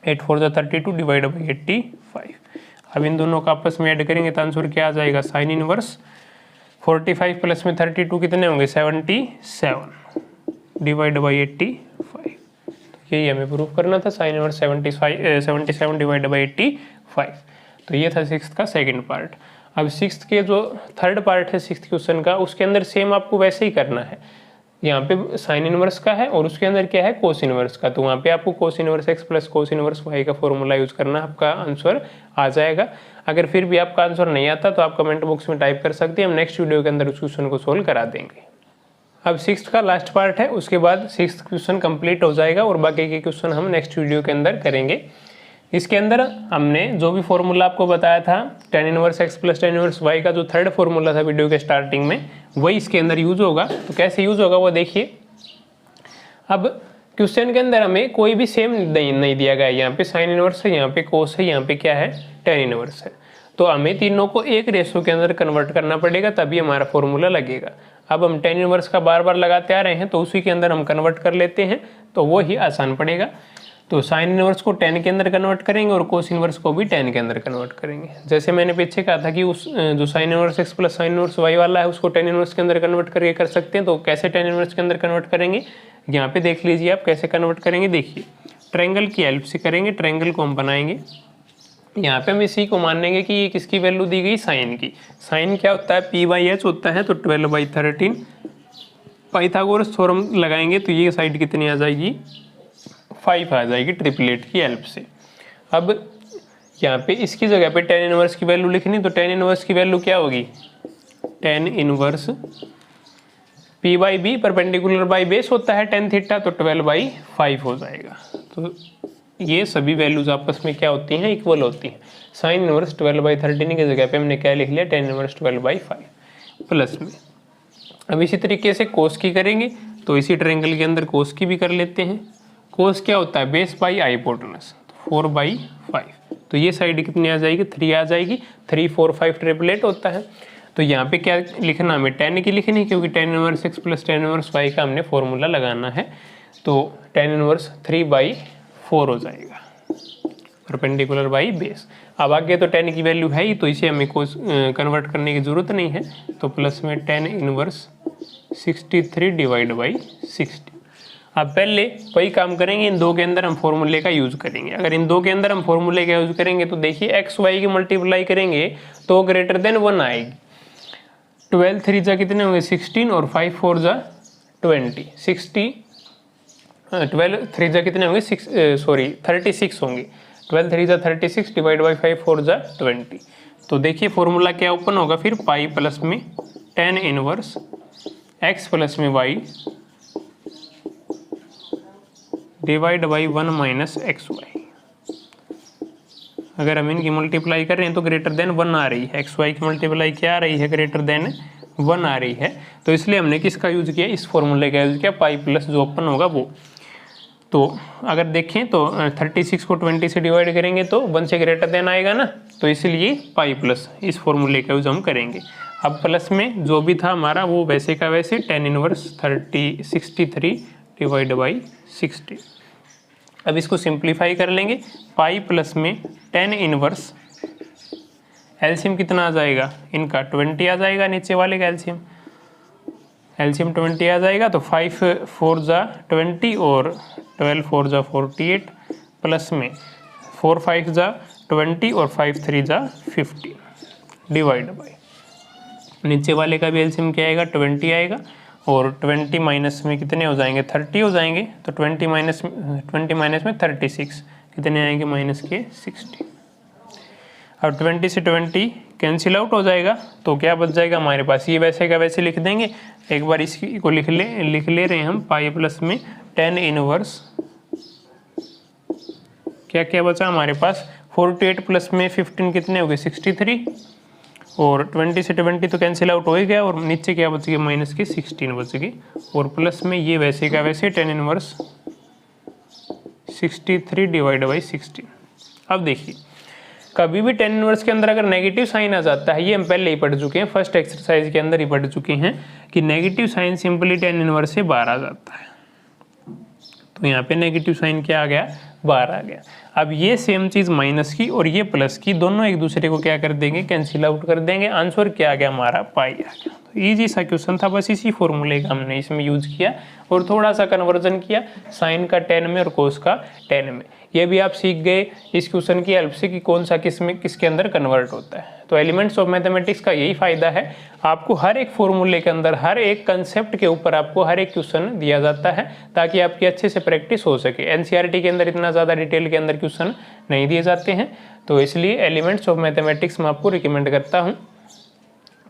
8 4 जा 32 डिवाइड बाई 85। अब इन दोनों का आपस में ऐड करेंगे तो आंसर क्या आ जाएगा, साइन इनवर्स 45 प्लस में 32 कितने होंगे 77 डिवाइड बाई 85। यही हमें प्रूफ करना था, साइन इनवर्स 77 डिवाइड बाई 85। तो ये था 6th का सेकंड पार्ट। अब 6th के जो थर्ड पार्ट है 6th क्वेश्चन का, उसके अंदर सेम आपको वैसे ही करना है। यहाँ पे साइन इनवर्स का है और उसके अंदर क्या है कोस इनवर्स का, तो वहाँ पे आपको कोस inverse x plus cos inverse y का फॉर्मूला यूज करना, आपका आंसर आ जाएगा। अगर फिर भी आपका आंसर नहीं आता तो आप कमेंट बॉक्स में टाइप कर सकते हैं, हम नेक्स्ट वीडियो के अंदर उस क्वेश्चन को सोल्व करा देंगे। अब 6th का लास्ट पार्ट है, उसके बाद 6th क्वेश्चन कंप्लीट हो जाएगा और बाकी के क्वेश्चन हम नेक्स्ट वीडियो के अंदर करेंगे। इसके अंदर हमने जो भी फॉर्मूला आपको बताया था tan inverse x plus tan inverse y का, जो थर्ड फॉर्मूला था वीडियो के स्टार्टिंग में, वही इसके अंदर यूज होगा। तो कैसे यूज होगा वो देखिए। अब क्वेश्चन के अंदर हमें कोई भी सेम नहीं दिया गया है, यहाँ पे साइन इनवर्स है, यहाँ पे कोस है, यहाँ पे क्या है tan इनवर्स है, तो हमें तीनों को एक रेशो के अंदर कन्वर्ट करना पड़ेगा, तभी हमारा फॉर्मूला लगेगा। अब हम tan इनवर्स का बार बार लगाते आ रहे हैं तो उसी के अंदर हम कन्वर्ट कर लेते हैं, तो वो ही आसान पड़ेगा। तो साइन इनवर्स को tan के अंदर कन्वर्ट करेंगे और कोस इनवर्स को भी tan के अंदर कन्वर्ट करेंगे। जैसे मैंने पीछे कहा था कि उस जो sign inverse x plus sine inverse y वाला है उसको tan इनवर्स के अंदर कन्वर्ट करके कर सकते हैं। तो कैसे tan इनवर्स के अंदर कन्वर्ट करेंगे, यहाँ पे देख लीजिए आप कैसे कन्वर्ट करेंगे। देखिए ट्रायंगल की हेल्प से करेंगे, ट्रायंगल को हम बनाएंगे। यहाँ पे हम इसी को मानेंगे कि ये किसकी वैल्यू दी गई, साइन की। साइन क्या होता है, p/h होता है, तो 12/13 पाइथागोरस थ्योरम लगाएंगे तो ये साइड कितनी आ जाएगी 5 आ जाएगी ट्रिपलेट की हेल्प से। अब यहाँ पे इसकी जगह पे tan इनवर्स की वैल्यू लिखनी, तो tan इनवर्स की वैल्यू क्या होगी, tan inverse p/b perpendicular by base होता है tan थीटा, तो 12/5 हो जाएगा। तो ये सभी वैल्यूज आपस में क्या होती हैं, इक्वल होती हैं। साइन इनवर्स 12/13 की जगह पे हमने क्या लिख लिया, tan इनवर्स 12/5 प्लस में अब इसी तरीके से कोस की करेंगे तो इसी ट्रायंगल के अंदर कोस की भी कर लेते हैं। कोस क्या होता है, बेस बाई हाइपोटेनस, 4/5। तो ये साइड कितनी आ जाएगी, 3 आ जाएगी। 3, 4, 5 ट्रिपलेट होता है। तो यहाँ पे क्या लिखना, हमें tan की लिखनी है क्योंकि tan inverse x plus tan inverse y का हमने फॉर्मूला लगाना है। तो tan इनवर्स 3/4 हो जाएगा परपेंडिकुलर बाई बेस। अब आगे तो tan की वैल्यू है ही, तो इसे हमें कोस कन्वर्ट करने की जरूरत नहीं है। तो प्लस में tan इनवर्स 63 डिवाइड बाई 60। अब पहले वही काम करेंगे, इन दो के अंदर हम फॉर्मूले का यूज करेंगे। अगर इन दो के अंदर हम फॉर्मूले का यूज करेंगे तो देखिए एक्स वाई की मल्टीप्लाई करेंगे तो ग्रेटर देन 1 आएगी। 12 3 जा कितने होंगे 16 और 5 4 जा 20, 60 12 3 जा कितने होंगे 36 होंगे। 12 3 जा 36 डिवाइड बाई 5 4 जा 20। तो देखिए फॉर्मूला क्या ओपन होगा फिर, पाई प्लस में tan इनवर्स x प्लस में y divide by 1 minus x y. अगर हम इनकी मल्टीप्लाई कर रहे हैं तो ग्रेटर देन 1 आ रही है। एक्स वाई की मल्टीप्लाई क्या आ रही है, ग्रेटर देन 1 आ रही है। तो इसलिए हमने किसका यूज किया, इस फॉर्मूले का यूज किया, पाई प्लस जो ओपन होगा वो। तो अगर देखें तो 36 को 20 से डिवाइड करेंगे तो 1 से ग्रेटर देन आएगा ना, तो इसलिए पाई प्लस इस फॉर्मूले का यूज हम करेंगे। अब प्लस में जो भी था हमारा वो वैसे का वैसे tan इनवर्स 63 डिवाइड बाई 60। अब इसको सिंप्लीफाई कर लेंगे, पाई प्लस में tan इनवर्स एलसीएम कितना आ जाएगा इनका 20 आ जाएगा, नीचे वाले का एलसीएम 20 आ जाएगा। तो 5 4 जा 20 और 12 4 जा 48 प्लस में 4 5 जा 20 और 5 3 जा 50 डिवाइड बाई नीचे वाले का भी एलसीएम क्या आएगा 20 आएगा और 20 माइनस में कितने हो जाएंगे 30 हो जाएंगे। तो 20 माइनस में 36 कितने आएंगे माइनस के 60। अब 20 से 20 कैंसिल आउट हो जाएगा तो क्या बच जाएगा हमारे पास, ये वैसे का वैसे लिख देंगे। एक बार इसकी को लिख ले रहे हैं हम, पाई प्लस में tan इनवर्स क्या क्या बचा हमारे पास 48 प्लस में 15 कितने हो गए 63 और 20 से 20 तो कैंसिल आउट हो ही गया और नीचे क्या बच गया माइनस के 16 बच गई और प्लस में ये वैसे का वैसे tan इनवर्स 63 डिवाइड बाई 16। अब देखिए कभी भी tan इनवर्स के अंदर अगर नेगेटिव साइन आ जाता है, ये हम पहले ही पढ़ चुके हैं, फर्स्ट एक्सरसाइज के अंदर ही पढ़ चुके हैं कि negative sign simply tan inverse से बाहर आ जाता है। तो यहाँ पे नेगेटिव साइन क्या आ गया, बाहर आ गया। अब ये सेम चीज माइनस की और ये प्लस की दोनों एक दूसरे को क्या कर देंगे, कैंसिल आउट कर देंगे। आंसर क्या आ गया हमारा, पाई आ गया। तो इजी सा क्वेश्चन था, बस इसी फॉर्मूले का हमने इसमें यूज किया और थोड़ा सा कन्वर्जन किया साइन का tan में और कोस का tan में। ये भी आप सीख गए इस क्वेश्चन की हेल्प से कि कौन सा किस में किसके अंदर कन्वर्ट होता है। तो एलिमेंट्स ऑफ मैथमेटिक्स का यही फायदा है, आपको हर एक फॉर्मूले के अंदर हर एक कंसेप्ट के ऊपर आपको हर एक क्वेश्चन दिया जाता है ताकि आपकी अच्छे से प्रैक्टिस हो सके। एनसीईआरटी के अंदर इतना ज़्यादा डिटेल के अंदर क्वेश्चन नहीं दिए जाते हैं, तो इसलिए एलिमेंट्स ऑफ मैथमेटिक्स मैं आपको रिकमेंड करता हूँ।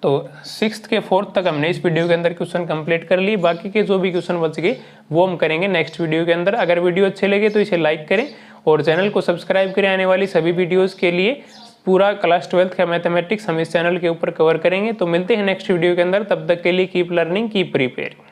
तो 6th के 4th तक हमने इस वीडियो के अंदर क्वेश्चन कंप्लीट कर लिए, बाकी के जो भी क्वेश्चन बच गए वो हम करेंगे नेक्स्ट वीडियो के अंदर। अगर वीडियो अच्छे लगे तो इसे लाइक करें और चैनल को सब्सक्राइब करें। आने वाली सभी वीडियोस के लिए पूरा क्लास 12th का मैथमेटिक्स हम इस चैनल के ऊपर कवर करेंगे। तो मिलते हैं नेक्स्ट वीडियो के अंदर, तब तक के लिए कीप लर्निंग कीप प्रिपेयरिंग।